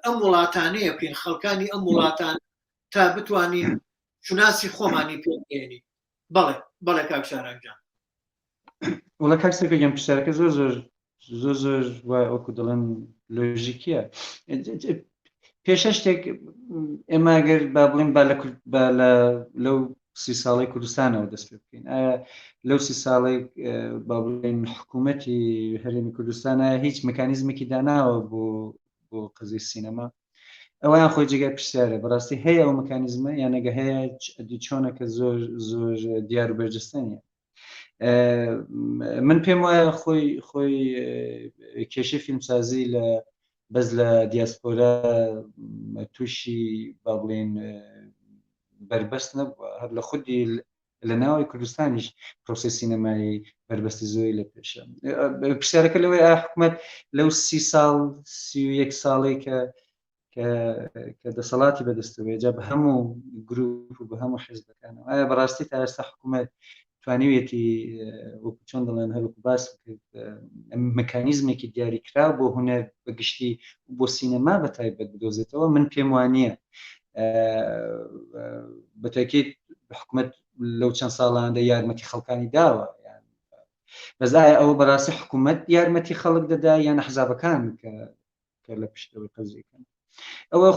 ئەم وڵاتانەیە بکەین خەڵکانی ئەم وڵاتان تا بتوانین شوناسی خۆمانی پێێنی. بەڵێ کاک شارانجان. وڵا کاکسەکە گەم پرسیارەکە زۆر وەکو دەڵێن لۆژیکیە. پێشە شتێک ئێمە ئەگەر با بڵین لەو 30 ساڵی کوردستانەوە دەست پێ بکەین، ئایا لەو 30 ساڵی با بڵین حکوومەتی هەرێمی کوردستانە هیچ مەکانیزمێکی داناوە بۆ قزی سینەما؟ ئەویان خۆی جگای پرسیارە بەڕاستی هەیە ئەو مەکانیزمە یانەگە هەیە چۆنەکە زۆر دیار و بەرجستانیە. من پێم وایە خۆی کێشەی فیلمسازی بەس لە دیاسپۆرا تووشی با بڵێن بربەست نەبووە، هەر لە خودی لە ناوی کوردستانیش پرۆسی سینەمایی بربەستی زۆری لە پێشە. پرسیارەکە لەوەی حکوومەت لەو 30 ساڵ 31 ساڵی کە دەسەڵاتی بەدەستەوەی جا بە هەموو گروپ و بە هەموو حیزبەکانەوە ئایا بەڕاستی تا ئێستا حکوومەت توانیوێتی وەکو چۆن دەڵێن هەروکو باس مەکانیزمێکی دیاریکرا بۆ هونەر بەگشتی بۆ سینەما بە تایبەت بدۆزێتەوە؟ من پێم وانە بەتاکید حکوومەت لەو چەند ساڵاندا یارمەتی خەڵکانی داوە، بەس ئایا ئەوە بەڕاستی حکوومەت یارمەتی خەڵک دەدا یان حزابەکان کە لە پشتەوەی قەزیەکەن؟ ئەوە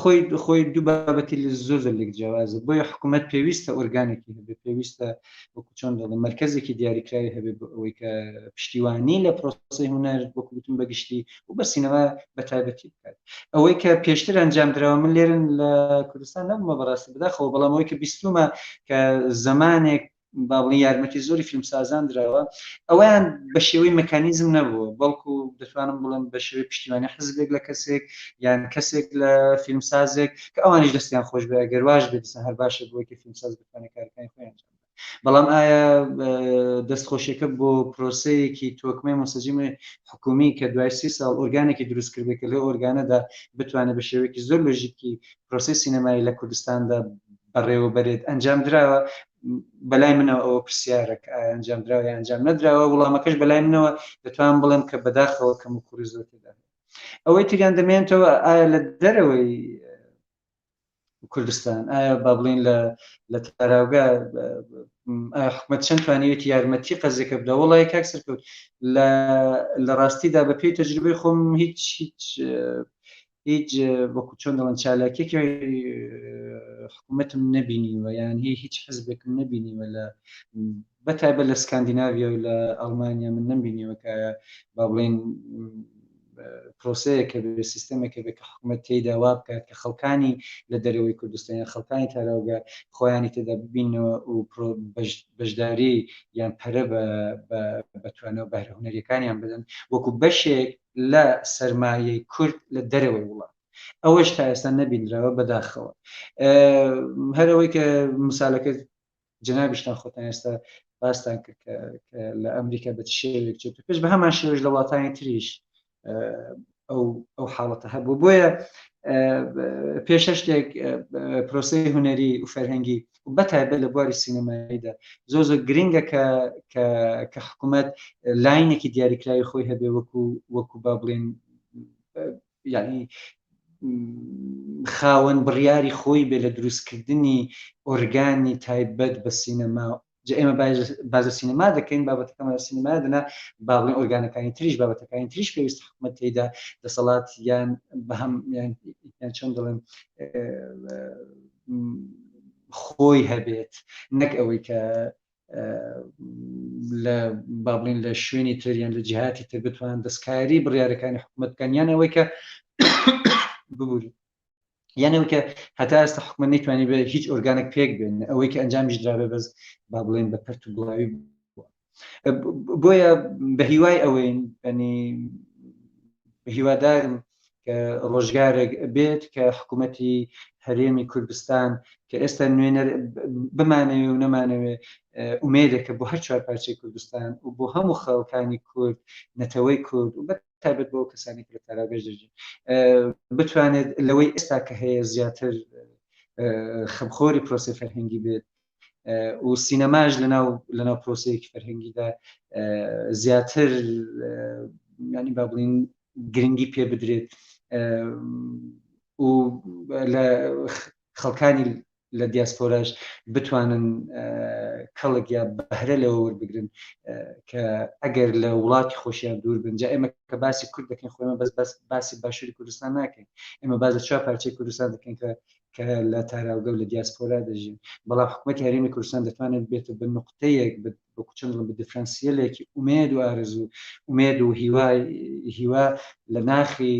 خۆی دوو بابەتی زۆر لێک جیاوازە. بۆیە حکوومەت پێویستە ئۆرگانێکی هەبێت، پێویستە وەکو چۆن دەڵێن مرکزێکی دیاریکراوی هەبێت ئەوەی کە پشتیوانی لە پرۆسی هونەر وەکو گوتم بەگشتی و بە سینەما بە تایبەتی بکات. ئەوەی کە پێشتر ئەنجام درراوە من لێرن لە کوردستان نەبوومە بەڕاستی بەداخەوە، بەڵام ئەوەی کە بیستومە کە زمانێک با بڵێن یارمەتی زۆری فیلمسازان درراوە ئەویان بە شێوەی مەکانیزم نەبووە، بەڵکو دەتوانم بڵم بە شێوەی پشتیوانی حزبێک لە کەسێک یان کەسێک لە فیلمسازێک کە ئەوانیش دەستیان خۆش بێ ئەگەر واش بێت هەر باشە بۆی کە فیلمساز بتوانێت کارەکانی خۆیان انجام بدات. بەڵام ئایا دەستخۆشیەکە بۆ پرۆسەیەکی تۆکمەی مۆسەجیمی حکومی کە دوای 30 ساڵ ئۆرگانێکی دروست کردێت کە لە ئۆرگانەدا بتوانێت بە شێوەیەکی زۆر لۆژیکی پرۆسی سینەمایی لە کوردستاندا بەڕێوەبەرێت ئەنجام درراوە؟ بەلای منەوە ئەوە پرسیارێک ئەنجام درراوە یا ئەنجام نەدراوە؟ وڵامەکەش بەلای منەوە دەتوانم بڵێم کە بەداخەوە کەم و کوڕی زۆر تێدا. ئەوەی تریان دەمێنێتەوە ئایا لە دەرەوەی کوردستان ئایا با بڵێن لە تاراوگا حکوومەت چەند توانێتی یارمەتی قەزێکە بدە؟ وڵای کاکسەر کەوت لە ڕاستیدا بە پێی تەجروبەی خۆم هیچ وەکو چۆن دەڵێن چالاکیێکی حکوومەتم نەبینیوە یان هیچ حزبێکم نەبینیوە لە بەتایبەت لە سکاندیناڤیا و لە ئەڵمانیا من نەبینیوە کە با بڵێن پرۆسەیەکە بێ سیستەمێکە بێت کە حکوومەت تێیدا وا بکات کە خەڵکانی لە دەرەوەی کوردستان خەڵکانی تاراوگا خۆیانی تێدا ببینەوە و بەشداری یان پەرە بەتوانەوە بەهرە هونەریەکانیان بدەن وەکو بەشێک لە سەرمایەی کورد لە دەرەوەی وڵات. ئەوەش تا ئێستا نەبینراوە بەداخەوە. هەرەوەی کە مسالەکە جنابیشتان خۆتان ئێستا باستان کرد کە لە ئەمریکا بە شێوێک چێت پێش بە هەمان شێوەش لە وڵاتانی تریش ئەو حاڵەتە هەبوو. بۆیە پێشە شتێک پرۆسەی هونەری و فەرهەنگی و بەتایبەت لە بواری سینەماییدا زۆر گرنگە کە حکوومەت لاینێکی دیاریکراوی خۆی هەبێ وەکو با بڵێن یعنی خاوەن بڕیاری خۆی بێ لە دروستکردنی ئۆرگانی تایبەت بە سینەما. ئێمە بازە سینەما دەکەین بابەتەکەمە سینەما دەنا با بڵێن ئۆرگانەکانی تریش بابەتەکانی تریش پێویست حکوومەت تێیدا دەسەڵات یان بە هەم یان چۆن دەڵێن خۆی هەبێت، نەک ئەوەی کە لە با بڵێن لە شوێنی تریان لە جیهاتی تر بتوان دەستکاری بڕیارەکانی حکوومەتکان یان ئەوەی کە ببووری یانەوە کە هەتا ئێستا حکوومەت نەیتوانی بێ هیچ ئۆرگانێک پێک بێن ئەوەی کە ئەنجامیش درابێ بەس با بڵێن بە پەرت و بڵاوی بووە. بۆیە بە هیوای ئەوەی بە هیوادارم کە ڕۆژگارێک بێت کە حکوومەتی هەرێمی کوردستان کە ئێستا نوێنەر بمانەوێ و نەمانەوێ ئومێدێکە بۆ هەر چوار پارچەی کوردستان و بۆ هەموو خەڵکانی کورد نەتەوەی کورد و تایبەت بۆ کەسانی لە تاراگەش دەژین بتوانێت لەوەی ئێستا کە هەیە زیاتر خەمخۆری پرۆسی فەرهەنگی بێت و سینەماش لەناو پرۆسەیەکی فەرهەنگیدا زیاتر ینی با بڵین گرنگی پێ بدرێت و لە خەڵکانی لە دیاسپۆراش بتوانن کەڵک یا بەهرە لەوە وەربگرن کە ئەگەر لە وڵاتی خۆشیان دوور بن. جا ئێمە کە باسی کورد دەکەین خۆمە بەس باسی باشووری کوردستان ناکەین، ئێمە باز لە چوار پارچەی کوردستان دەکەین کە لە تاراوگە و لە دیاسپۆرا دەژین. بەڵام حکوومەتی هەرێمی کوردستان دەتوانێت بێتە بە نقطەیەک بە چەند بە دیفرەنسیەلێکی ئومێد و ئارزوو ئومێد و هیوا لە ناخی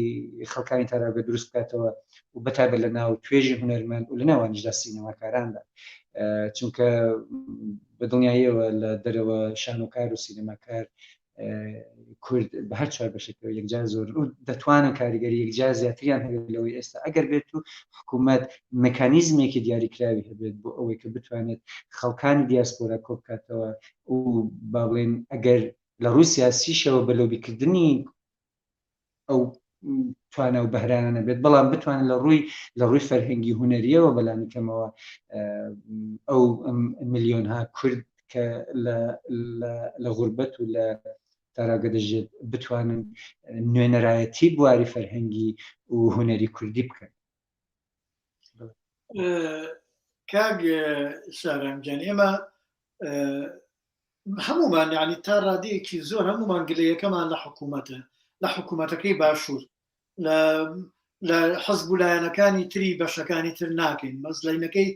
خەڵکانی تاراوگە دروست بکاتەوە و بەتابەت لە ناو توێژی هونەرمەند و لە ناوانیشدا سینەماکاراندا چونکە بە دڵنیاییەوە لە دەرەوە شانۆکار و سینەماکار کورد بە هەر چوار بەشێکەوە یەکجار زۆر و دەتوانن کاریگەری یەکجار زیاتریان هەبێت لەوەی ئێستا ئەگەر بێت و حکوومەت مەکانیزمێکی دیاریکراوی هەبێت بۆ ئەوەی کە بتوانێت خەڵکانی دیاسپۆرا کۆبکاتەوە و با بڵێن ئەگەر لە ڕووسیا سیشەوە بە لۆبیکردنی ئەو توانە و بەهرانە بێت بەڵام بتوانن لە ڕووی فەرهەنگی هونەریەوە بەلامکەمەوە ئەو ملیۆنها کورد کە لە غوربەت و لە تاراگە دەژێت بتوانن نوێنەرایەتی بواری فەرهەنگی و هونەری کوردی بکەن. کاک شارەمجان ئێمە هەمومان یعنی تا ڕادەیەکی زۆر هەمومان گلەیەکەمان لە حکوومەتە لە حکوومەتەکەی باشوور لە حەزب و لایەنەکانی تری بەشەکانی تر ناکەین مەزلەینەکەی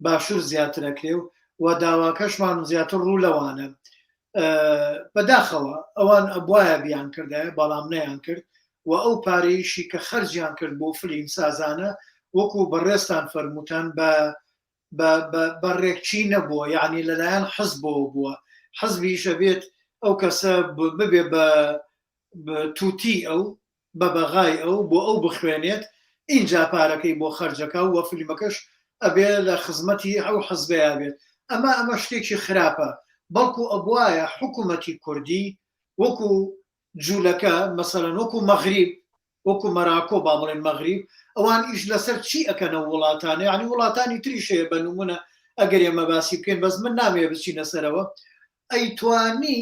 باشوور زیاترەکرێ و داواکەشمان زیاتر ڕوو لەوانە بەداخەوە ئەوان ئەبوایە بیان کردایە بەڵام نەیان کرد و ئەو پارەیشی کە خەرجیان کرد بۆ فلیم سازانە وەکو بەڕێستان فەرمووتان بە ڕێکچی نەبووە یعنی لەلایەن حەزبەوە بووە حەزبیشە بێت ئەو کەسە ببێ بە تووتی ئەو بە بەغای ئەو بۆ ئەو بخوێنێت اینجا پارەکەی بۆ خەرجەکە و فیلمەکەش ئەبێ لە خزمەتی ئەو حەزبەیە بێت ئەمە شتێکی خراپە بەڵکو ئەبوایە حکوومەتی کوردی وەکو جوولەکە مەسەلەن وەکو مەغریب وەکو مەراکۆ با بڵێن مەغریب ئەوان ئیش لەسەر چی ئەکەنە وڵاتانە یعنی وڵاتانی تریشەیە بە نمونە ئەگەر ئێمە باسی بکەین بەس من نامێ بچینە سەرەوە ئەیتوانی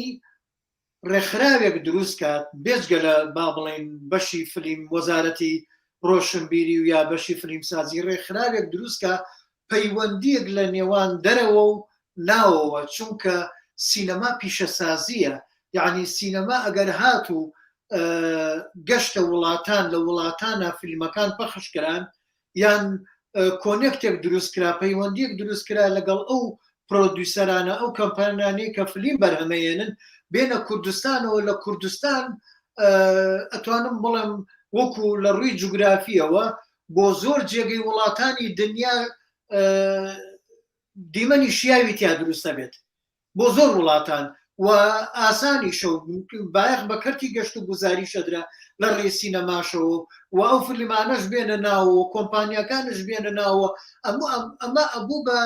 ڕێکخراوێک دروست کات بێجگە لە با بڵێن بەشی فلیم وەزارەتی ڕۆشنبیری و یا بەشی فلیمسازی ڕێکخراوێک دروستکە پەیوەندیەک لە نێوان دەرەوە و ناوەوە چونکە سینەما پیشەسازیە یعنی سینەما ئەگەر هات و گەشتە وڵاتان لە وڵاتانە فیلمەکان پەخشکران یان کۆنێکتێک دروستکرا پەیوەندیەک دروستکرا لەگەڵ ئەو پرۆدیوسەرانە ئەو کەمپانیانەی کە فلیم بەرهەمەێنن بێنە کوردستانەوە لە کوردستان ئەتوانم بڵێم وەکو لە ڕووی جوگرافیەوە بۆ زۆر جێگەی وڵاتانی دنیا دیمەنی شیاوی تیا دروستە بێت بۆ زۆر وڵاتان و ئاسانی شەو بایەخ بە کەرتی گەشت و گوزاری شەدرا لە ڕێی سینەماشەوە و ئەو فلیمانەش بێنە ناوە کۆمپانیەکانش بێنە ناوە ئەمە ئەبوو بە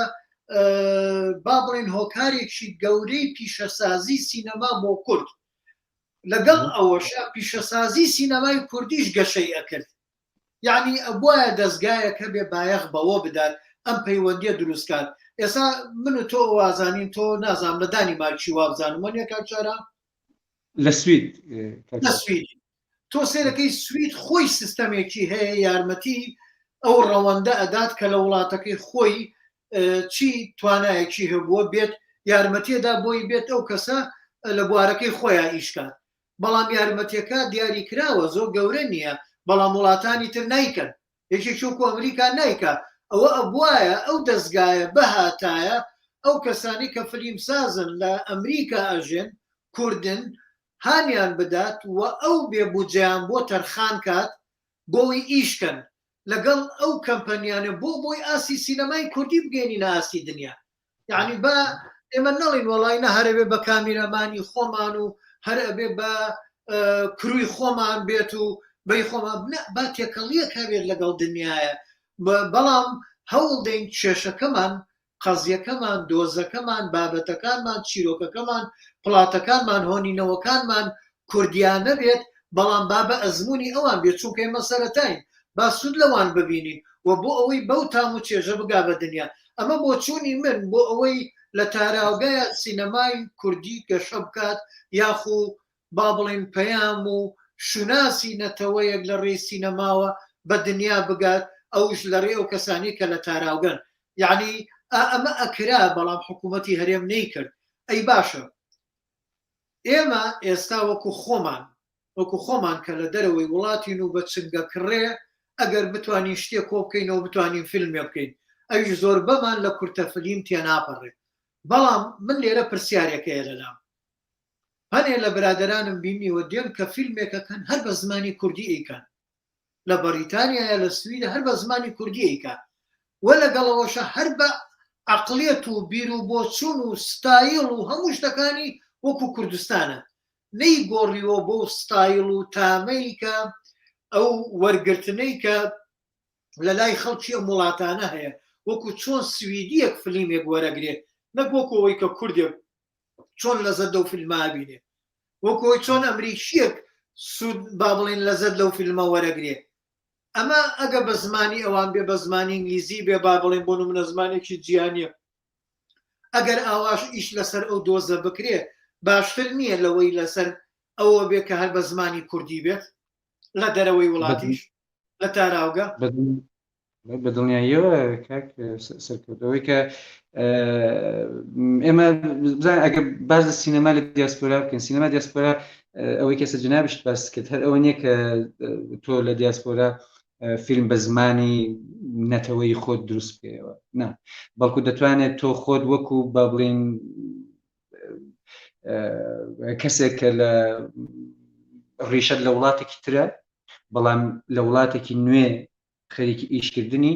با بڵێن هۆکارێکی گەورەی پیشەسازی سینەما بۆ کورد لەگەڵ ئەوەشە پیشەسازی سینەمای کوردیش گەشەی ئەکرد یعنی ئەبوایە دەستگایەکە بێ بایەخ بەوە بدات ئەم پەیوەندیە دروستکات ئێستا من و تۆ وازانین تۆ نازام لە دانی مارکی وابزانم وەنیە کاکچارە لە سوید تۆ سێرەکەی سوید خۆی سیستەمێکی هەیە یارمەتی ئەو ڕەوەندە ئەدات کە لە وڵاتەکەی خۆی چی توانایەکی هەبووە بێت یارمەتیەدا بۆی بێت ئەو کەسە لە بوارەکەی خۆیان ئیشکات بەڵام یارمەتیەکە دیاریکراوە زۆر گەورە نییە بەڵام وڵاتانی تر نیکەن یەکێکی وەکو ئەمریکا نیکە ئەوە ئەبوایە ئەو دەستگایە بەهاتایە ئەو کەسانی کە فلیم سازن لە ئەمریکا ئەژێن کوردن هانیان بدات و ئەو بێبوجیان بۆ تەرخان کات بۆی ئیشکەن لەگەڵ ئەو کەمپەنیانە بۆی ئاسی سینەمای کوردی بگەینی ئاسی دنیا یعنی بە ئێمە نەڵین وەڵاینە هەرەبێ بە کامیرەمانی خۆمان و هەرەبێ بە کروی خۆمان بێت و بەی خۆمان با تێکەڵیەک هەبێت لەگەڵ دنیاە بەڵام هەوڵ دەین کێشەکەمان قەزیەکەمان دۆزەکەمان بابەتەکانمان چیرۆکەکەمان پڵاتەکانمان هۆنینەوەکانمان کوردیانە بێت بەڵام با بە ئەزمموی ئەوان بێت چونکە ئێمە سەرەتاین با سوود لەوان ببینین و بۆ ئەوەی بەو تام و چێژە بگا بە دنیا ئەمە بۆ چوونی من بۆ ئەوەی لە تاراوگایە سینەمای کوردی گەشە بکات یاخو با بڵێن پەیام و شوناسی نەتەوەیەک لە ڕێی سینەماوە بە دنیا بگات ئەوش لە ڕێ ئەو کەسانی کە لە تاراوگەن یعنی ئەمە ئەکرا بەڵام حکوومەتی هەرێم نەیکرد ئەی باشە ئێمە ئێستا وەکو خۆمان کە لە دەرەوەی وڵاتین و بە چنگە کڕێ ئەگەر بتوانین شتێک کۆ بکەینەوە بتوانین فیلمێ بکەین ئەویش زۆر بەمان لە کورتە فلیم تێناپەڕێ بەڵام من لێرە پرسیارێکەیە لەلام هەنێ لە برادرانم بینیوە دێن کە فیلمێکەکەن هەر بە زمانی کوردی ئەیکەن لە بەریتانیا لە سویدە هەر بە زمانی کوردیەکە وە لەگەڵەوەشە هەر بە عقلێت و بیر و بۆچوون و ستایل و هەموو شتەکانی وەکو کوردستانە نەیگۆڕیەوە بۆ ستایل و تامەی کە ئەو وەرگرتنەی کە لە لای خەڵکی ئەم وڵاتانە هەیە وەکو چۆن سویدیەک فلیمێک وەرەگرێ نەک وەکەوەی کە کوردێک چۆن لەزەت لەو فیلمە بینێ وەکەوەی چۆن ئەمریکیەک سوود با بڵێن لەزەت لەو فیلمە وەرەگرێ ئەمە ئەگە بە زمانی ئەوان بێ بە زمانی ئینگلیزی بێ با بڵێن بۆ نمونە زمانێکی جیهانیە ئەگەر ئاواش ئیش لەسەر ئەو دۆزە بکرێ باشتر نییە لەوەی لەسەر ئەوە بێ کە هەر بە زمانی کوردی بێت لە دەرەوەی وڵاتیش لە تاراوگە بە دڵنیاییەوە کاک سەرکەوتەوەی کە ئێمە بزانین ئەگە باز لە سینەما لە دیاسپۆرا بکەین سینەما دیاسپۆرا ئەوەی کەسە جنابشت باس کرد هەر ئەوە نییە کە تۆ لە دیاسپۆرا فیلم بە زمانی نەتەوەی خۆت دروست بکەیەوە نا بەڵکو دەتوانێت تۆ خۆت وەکو با بڵێن کەسێک کە لە ڕیشەت لە وڵاتێکی ترە بەڵام لە وڵاتێکی نوێ خەریکی ئیشکردنی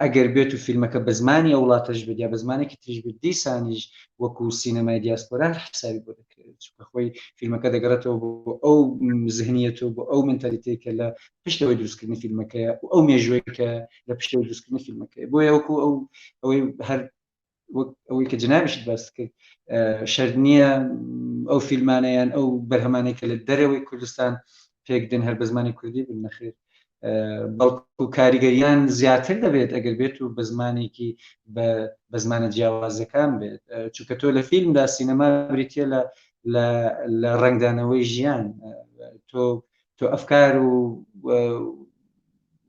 ئەگەر بێت و فیلمەکە بە زمانی ئەو وڵاتەش بێت یا بە زمانێکی تریش بێت دیسانیش وەکو سینەمای دیاسپۆرا حسابی بۆ دەکرێت خۆی فیلمەکە دەگەڕێتەوە بۆ ئەو ذهنیەتەوە بۆ ئەو منتالیتەیە کە لە پشتەوەی دروستکردنی فیلمەکەیە و ئەو مێژوەیە کە لە پشتەوەی دروستکردنی فیلمەکەیە بۆیە وەکو ئەوەی هەر ئەوەی کە جنابشت باس کرد شەرت نییە ئەو فیلمانەیان ئەو بەرهەمانەی کە لە دەرەوەی کوردستان پێکدن هەر بە زمانی کوردی بن نەخێر بەڵکو کاریگەریان زیاتر دەبێت ئەگەر بێت و بە زمانێکی بە زمانە جیاوازەکان بێت چونکە تۆ لە فیلمدا سینەما بریتە لە ڕنگدانەوەی ژیان تۆ ئەفکار و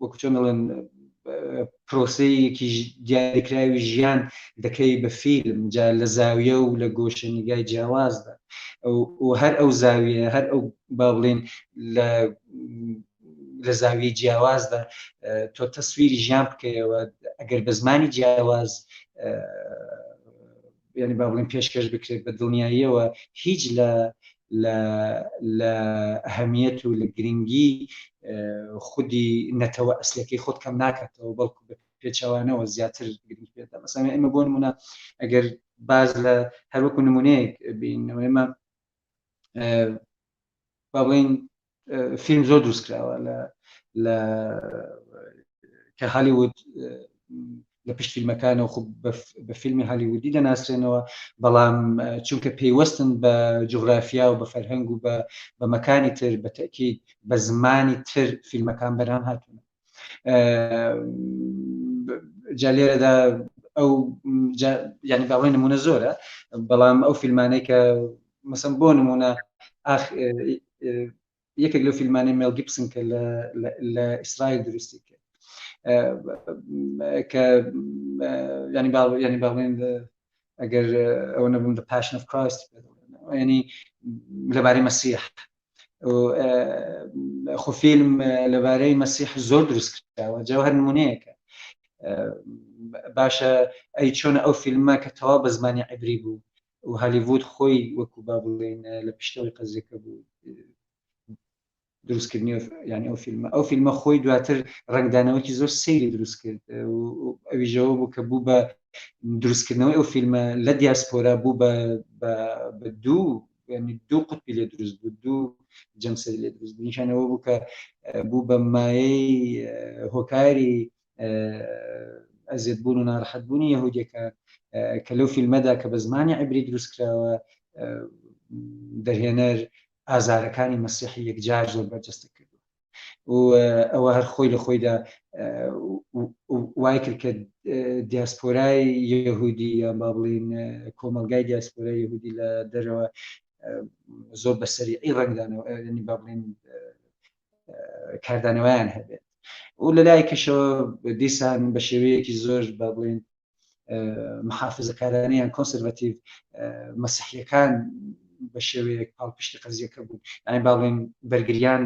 وەکو چۆن دەڵێن پرۆسەیەکی دیاریکراوی ژیان دەکەی بە فیلم جا لە زاویە و لە گۆشەنیگای جیاوازدا و هەر ئەو زاویە هەر ئەو با بڵێن لە زاویە جیاوازدا تۆ تەسویری ژیان بکەیەوە ئەگەر بە زمانی جیاواز ینی با بڵێن پێشکەش بکرێت بە دڵنیاییەوە هیچ لە ئەهەمیەت و لە گرنگی خودی نەتەوە ئەسلەکەی خۆت کەم ناکاتەوە بەڵکو پێچوانەوە زیاتر گرنگ پێدا مەسەڵەن ئێمە بۆ نمونە ئەگەر باز لە هەروەکو نمونەیەک بینەوە ئێمە با بڵێن فیلم زۆر دروست کراوە کە هالیوود لە پشت فیلمەکانەوە خۆ بە فیلمی هالیوودی دەناسرێنەوە بەڵام چونکە پەیوەستن بە جوغرافیا و بە فەرهەنگ و بە مەکانی تر بە تەکید بە زمانی تر فیلمەکان بەرهەم هاتوونە جا لێرەدا ئەو ینی باڵێن نمونە زۆرە بەڵام ئەو فیلمانەی کە مەسەڵەن بۆ نمونە یەکێک لەو فیلمانەی مێل گیبسن کە لە ئیسرائیل دروستی کرد کە ینی باڵێن ئەگەر ئەوە نەبووم The Passion of Christ ینی لەبارەی مەسیح خۆ فیلم لەبارەی مەسیح زۆر دروست کراوە جا هەر نمونەیەکە باشە ئەی چۆنە ئەو فیلمە کە تەواو بە زمانی عیبری بوو و هالیوود خۆی وەکو با بڵێن لە پشتەوەی قەزیەکە بوو دروستکردنی ینی ئەو فیلمە خۆی دواتر ڕنگدانەوەکی زۆر سەیری دروست کرد ئەویژەوە بوو کە بوو بە دروستکردنەوەی ئەو فیلمە لە دیاسپۆرا بوو بە دوو قوتبی لێ دروست بوو دوو جەمسەری لێ دروست بوو نیشانەوە بوو کە بوو بە مایەی هۆکاری ئەزیێتبوون و ناڕەحەتبوونی یەهودیەکان کە لەو فیلمەدا کە بە زمانی عیبری دروست کراوە دەرهێنەر ئازارەکانی مەسیحی یەکجار زۆر بەرجەستە کردو و ئەوە هەر خۆی لە خۆیدا وای کرد کە دیاسپۆرای یەهودی یا با بڵێن کۆمەلگای دیاسپۆرای یەهودی لە دەرەوە زۆر بەسەریعی ڕنگدانەوە ینی با بڵێن کاردانەوەیان هەبێت و لە لای کەشەوە دیسان بە شێوەیەکی زۆر با بڵێن محافزەکارانەیان کۆنسەرواتیڤ مەسیحیەکان بە شێوەیەک پاڵپشتی قەزیەکە بوو یانی باڵێن بەرگریان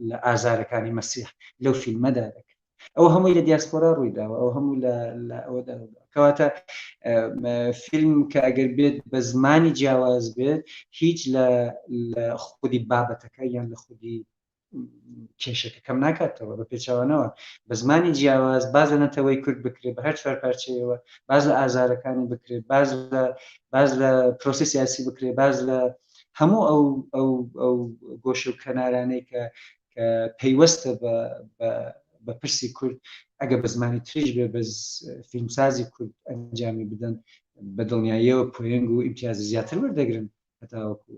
لە ئازارەکانی مەسیح لەو فیلمەدا دەکرد ئەو هەمووی لە دیاسپۆرا ڕوویداوە ئەو هەموو لە ئەوەدا کەواتە فیلم کە ئەگەر بێت بە زمانی جیاواز بێت هیچ لە خودی بابەتەکە یان لە خودی کێشەکە کەم ناکاتەوە بە پێچوانەوە بە زمانی جیاواز باز لە نەتەوەی کورد بکرێت بە هەر چوار پارچەیەوە باز لە ئازارەکانی بکرێت باز لە پرۆسی سیاسی بکرێت باز لە هەموو ئەو گۆشە و کەنارانەی کە پەیوەستە بە پرسی کورد ئەگە بە زمانی تریش بێ بە فیلمسازی کورد ئەنجامی بدەن بە دڵنیاییەوە پوێنگ و ئیمتیازی زیاتر وەردەگرن هەتاوەکو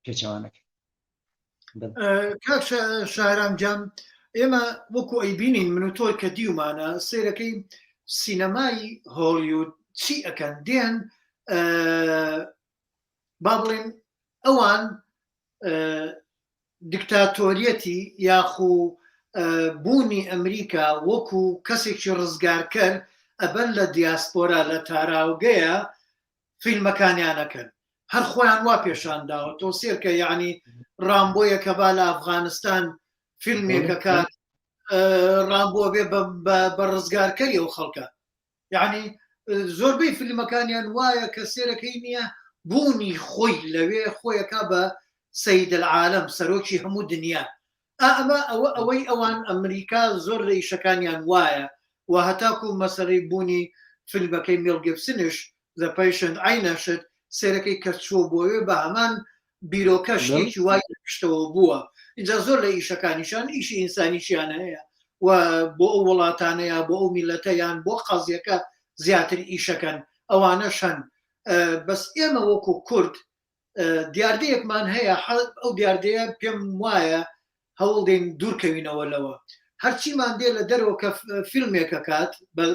پێچەوانەکە. کاک شاعرام جام ئێمە وەکو ئەیبینین من و تۆی کە دیومانە سیرەکەی سینەمای هۆلیوود چی ئەەکەن دێن با بڵێن ئەوان دیکتاتۆریەتی یاخو بوونی ئەمریکا وەکو کەسێکی ڕزگارکرد ئەبەن لە دیاسپۆرا لە تاراوگەیە فیلمەکانیانەکەن هەر خۆیان وا پێشانداوە تۆ سێرکە یعنی ڕامبۆیە کە با لە ئەفغانستان فیلمێکە کات ڕامبۆ بێ بە ڕزگارکەری ئەو خەڵکە یعنی زۆربەی فیلمەکانیان وایە کە سێرەکەی نییە بوونی خۆی لەوێ خۆیەکە بە سەید العالم سەرۆکی هەموو دنیا ئەمە ئەوەی ئەوان ئەمریکا زۆر لە ئیشەکانیان وایە و هەتاکو مەسەرەی بوونی فیلمەکەی میل گیبسنش The Patient عینەشت سێرەکەی کە چوە بۆوێ بە هەمان بیرۆکە شتێکی وای پشتەوە بووە اینجا زۆر لە ئیشەکانیشان ئیشی ئینسانیشیان هەیە و بۆ ئەو وڵاتانەیە بۆ ئەو میلەتەیان بۆ قەزیەکە زیاتر ئیشەکەن ئەوانەشەن بەس ئێمە وەکو کورد دیاردەیەکمان هەیە ئەو دیاردەیە پێم وایە هەوڵدەین دوورکەوینەوە لەوە هەرچیمان دێ لە دەرەوە کە فیلمێکە کات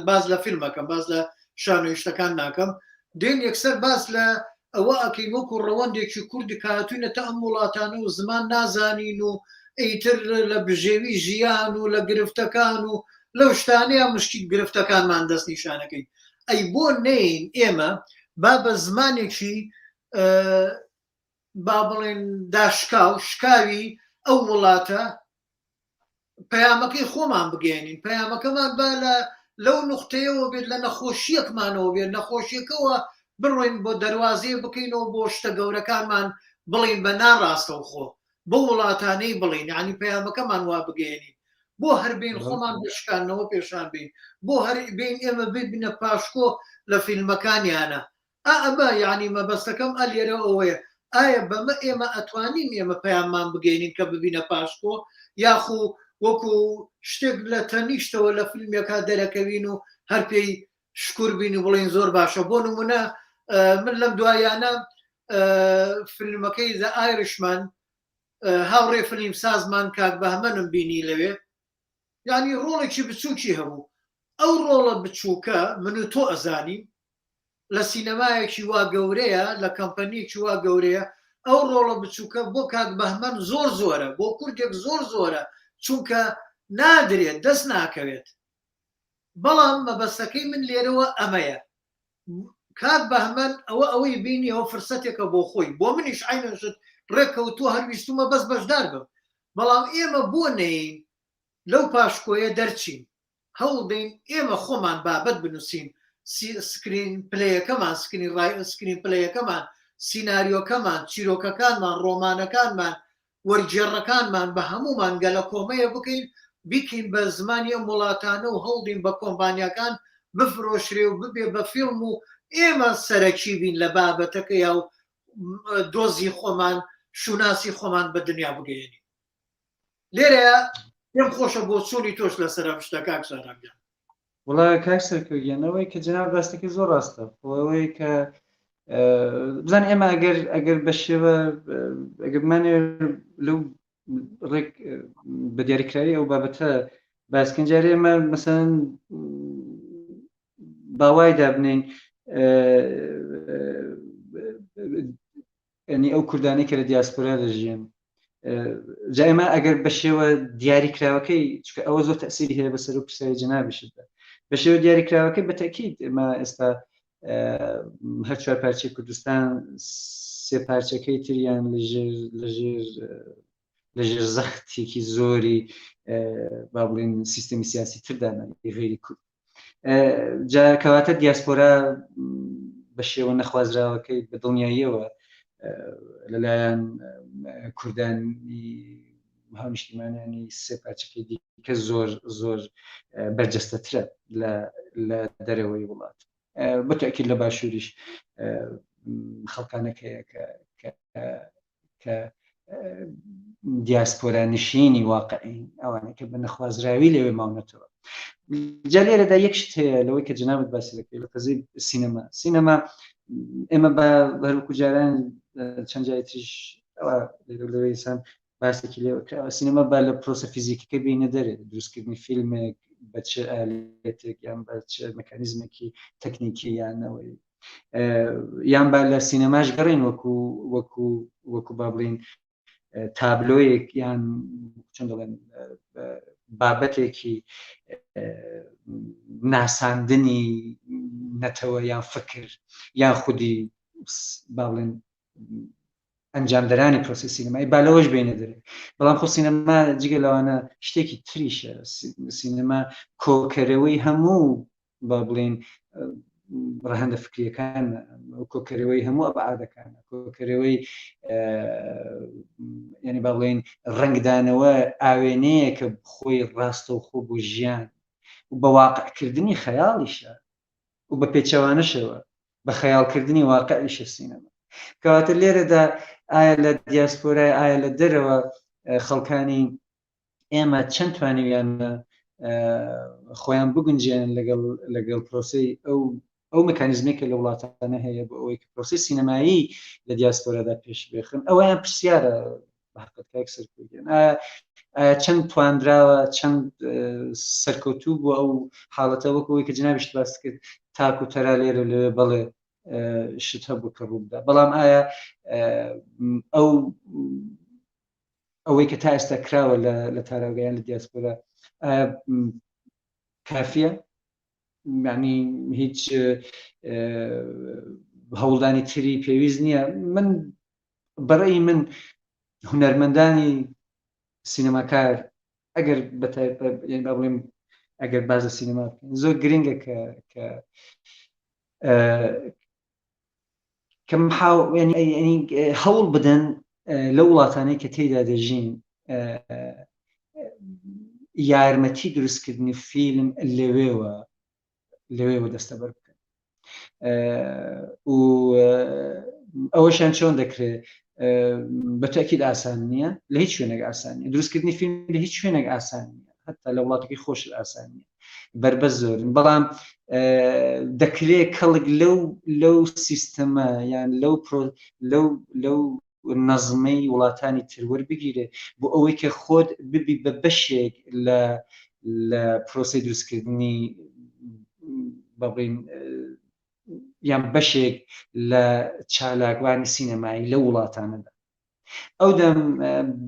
باز لە فیلمەکەم باز لە شانۆیشتەکان ناکەم دێن یەکسەر باس لە ئەوە ئەکەین وەکو ڕەوەندێکی کوردی کاتوینەتە ئەم وڵاتانە و زمان نازانین و ئەیتر لە بژێوی ژیان و لە گرفتەکان و لەو شتانەیە مشکی گرفتەکانمان دەست نیشانەکەین ئەی بۆ نین ئێمە با بە زمانێکی با بڵێن داشکاو شکاوی ئەو وڵاتە پەیامەکەی خۆمان بگەێنین پەیامەکەمان با لەو نقطەیەوە بێت لە نەخۆشیەکمانەوە بێت نەخۆشیەکەوە بڕۆین بۆ دەواازەیە بکەینەوە بۆ شتە گەورەکانمان بڵین بە ناڕاستەو خۆ بۆ وڵاتانەی بڵین ینی پەیامەکەمان وا بگەێنین بۆ هەربین خۆمان بشکانەوە پێشان بین بۆ هەر بین ئێمە ببینە پاشکۆ لە فیلمەکانیانە ئەمە یعنی مەبەستەکەم ئەلێرە ئەوەیە ئایا بەمە ئێمە ئەتوانین ئێمە پەیاممان بگەینین کە ببینە پاشکۆ یاخو وەکو شتێک لە تەنیشتەوە لە فیلمێکا دەرەکەوین و هەر پێی شکور بین و بڵین زۆر باشە بۆ نمونە من لەم دوایانە فیلمەکەی The Irishman هاوڕێ فیلم سازمان کاک بەهمەنم بینی لەوێ یعنی ڕۆڵێکی بچووکی هەبوو ئەو ڕۆڵە بچووکە من و تۆ ئەزانیم لە سینەمایەکی وا گەورەیە لە کەمپەنیەکی وا گەورەیە ئەو ڕۆڵە بچووکە بۆ کاک بەهمەن زۆر زۆرە بۆ کوردێک زۆر زۆرە چونکە نادرێت دەست ناکەوێت بەڵام مەبەستەکەی من لێرەوە ئەمەیە کاک بەهمەن ئەوەی بینی ئەو فرسەتێکە بۆ خۆی بۆ منیش عینەشت ڕێکەوتووە هەرویستومە بەس بەشدار بم بەڵام ئێمە بۆ نەین لەو پاشکۆیە دەرچین هەوڵدەین ئێمە خۆمان بابەت بنووسین سکرین پلەیەکەمان سکرین پلەیەکەمان سیناریۆکەمان چیرۆکەکانمان ڕۆمانەکانمان وەرگێڕەکانمان بە هەمومان گەلە کۆمەیە بکەین بە زمانی ئەم وڵاتانە و هەوڵدین بە کۆمپانیەکان بفرۆشرێ و ببێ بە فیلم و ئێمە سەرەکی بین لە بابەتەکە یا و دۆزی خۆمان شوناسی خۆمان بە دنیا بگەێنی لێرەیە پێم خۆشە بۆ چۆنی تۆش لەسەر شتە کاک شارەمجان وڵا کاک سەرکەوتگەنەوەی کە جناب ڕاستەکە زۆر ڕاستە ئەوەی کە بزان ئێمە ئەگەر بە شێوە ئەگەرمانێ لەو ڕێک بە دیاریکراوی ئەو بابەتە باسکەنجارێ ئێمە مەسەن باوای دابنین ینی ئەو کوردانەی کە لە دیاسپۆرا دەژیان جا ئێمە ئەگەر بە شێوە دیاریکراوەکەی چکە ئەوە زۆر تەسیری هەیە بەسەر و پرسیاری جەنابیشتدا بە شێوە دیاریکراوەکەی بە تەکید ئێمە ئێستا هەر چوار پارچەی کوردستان سێ پارچەکەی تریان لەژێر زەختێکی زۆری با بڵێن سیستەمی سیاسی تردانە غێری کورد جا کەواتە دیاسپۆرا بە شێوە نەخوازراوەکەی بە دڵنیاییەوە لەلایەن کوردانی هاونیشتیمانیانی سێپارچەکەی دیکە زۆر بەرجەستەترە لە دەرەوەی وڵات بەتاکید لە باشووریش خەڵکانێک هەیە کە دیاسپۆرا نشینی واقعین ئەوانە کە بە نەخوازراوی لەوێ ماونەتەوە. جا لێرەدا یەک شت هەیە لەوەی کە جنابەت باسی دەکەی لە قەزەی سینەما ئێمە بە هەروەکو جاران چەند جای تریش لەوەی ئینسان باسێکی لێوەکراوە سینەما با لە پرۆسە فیزیکەکە بینە دەرێت دروستکردنی فیلمێک بە چه ئالێتێک یان بە چه مەکانیزمێکی تەکنیکی یانەوەی یان با لە سینەماش گەڕین وەکو با بڵین تابلۆیەک یان چەند دەڵێن بابەتێکی ناساندنی نەتەوە یان فکر یان خودی با بڵێن ئەنجامدەرانی پرۆسی سینەمایی با لەوەش بینە دەرێت بەڵام خۆ سینەما جگە لەوانە شتێکی تریشە سینەما کۆکەرەوەی هەموو با بڵێن ڕەهەندە فکریەکان کۆکەرەوەی هەموو ئەبعادەکانە کۆکەرەوەی یعنی با بڵێن ڕەنگدانەوە ئاوێنەیە کە خۆی ڕاستە و خۆ بۆ ژیان و بە واقعکردنی خەیاڵیشە و بە پێچەوانەشەوە بە خەیاڵکردنی واقعیشە سینەما کەواتە لێرەدا ئایا لە دیاسپۆرای ئایا لە دەرەوە خەڵکانی ئێمە چەند توانیویانە خۆیان بگونجێن لەگەڵ پرۆسی ئەو مەکانیزمێکە لە وڵاتانە هەیە بۆ ئەوەی پرۆسی سینەمایی لە دیاسپۆرادا پێش بێخن ئەویان پرسیارە بەحقیقەت سەرکوتیان چەند توانراوە چەند سەرکەوتوو بۆ ئەو حاڵەتە وەکەوەی کە جنابیش باس کرد تاک و تەرا لێرە لێ بەڵێ شت هەبوو کە ڕووبدا بەڵام ئایا ئەوەی کە تا ئێستا کراوە لە تاراگەیان لە دیاسپۆرا کافیە یعنی هیچ هەوڵدانی تری پێویست نییە من بەڕێی من هونەرمەندانی سینەماکار ئەگەر با بڵێم ئەگەر باز لە سینەما زۆر گرنگە کەم هەوڵ بدەن لە وڵاتانەی کە تێدا دەژین یارمەتی دروستکردنی فیلم لەوێوە دەستەبەر بکەن و ئەوەشان چۆن دەکرێت بەتاکید ئاسان نییە لە هیچ شوێنێک ئاسان نیە دروستکردنی فیلم لە هیچ شوێنێک ئاسان نییە حتا لە وڵاتێکی خۆش ئاسان نیە بربەست زۆرن بەڵام دەکرێت کەڵک لەو سیستەمە یان لەو نەزمەی وڵاتانی ترور بگیرێ بۆ ئەوەی کە خۆت ببی بە بەشێک لە پرۆسی دروستکردنی بەڵین یان بەشێک لە چالاکوانی سینەمایی لە وڵاتانەدا ئەو دەم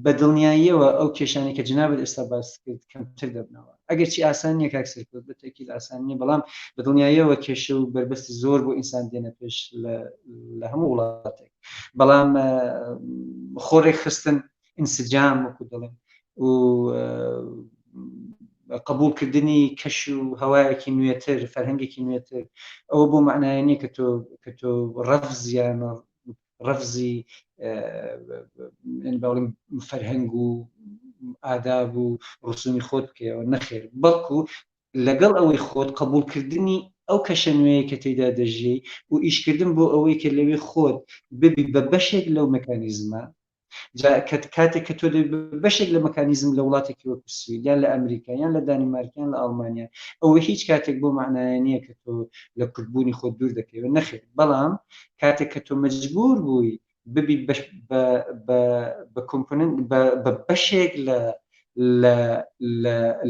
بە دڵنیاییەوە ئەو کێشانێک کە جنابەت ئێستا باس کرد کەمتر دەبنەوە ئەگەر چی ئاسان نییە کاک سەرکەوت بەتاکید ئاسان نییە بەڵام بە دڵنیاییەوە کێشە و بربەستی زۆر بۆ ئینسان دێنە پێش لە هەموو وڵاتێک بەڵام خۆڕێک خستن ئینسجام وەکو دەڵێن و قبولکردنی کەش و هەوایەکی نوێتر فەرهەنگێکی نوێتر ئەوە بۆ معنای نییە کە تۆ ڕەفزی باڵێن فەرهەنگ و ئاداب و ڕسومی خۆت بکەوە نەخێر بەڵکو لەگەڵ ئەوەی خۆت قبولکردنی ئەو کەشە نوێیە کە تێدا دەژی و ئیشکردن بۆ ئەوەی کە لەوێ خۆت ببی بە بەشێک لەو مەکانیزمە کاتێک کە تۆ بەشێک لە مەکانیزم لە وڵاتێکی وەکو سوید یان لە ئەمریکا یان لە دانیمارکیان لە ئەڵمانیا ئەوە هیچ کاتێک بۆ معنایە نییە کە تۆ لە کوردبوونی خۆت دوور دەکەوێت نەخێر بەڵام کاتێک کە تۆ مەجبور بووی ببی بە کۆمپۆننت بە بەشێک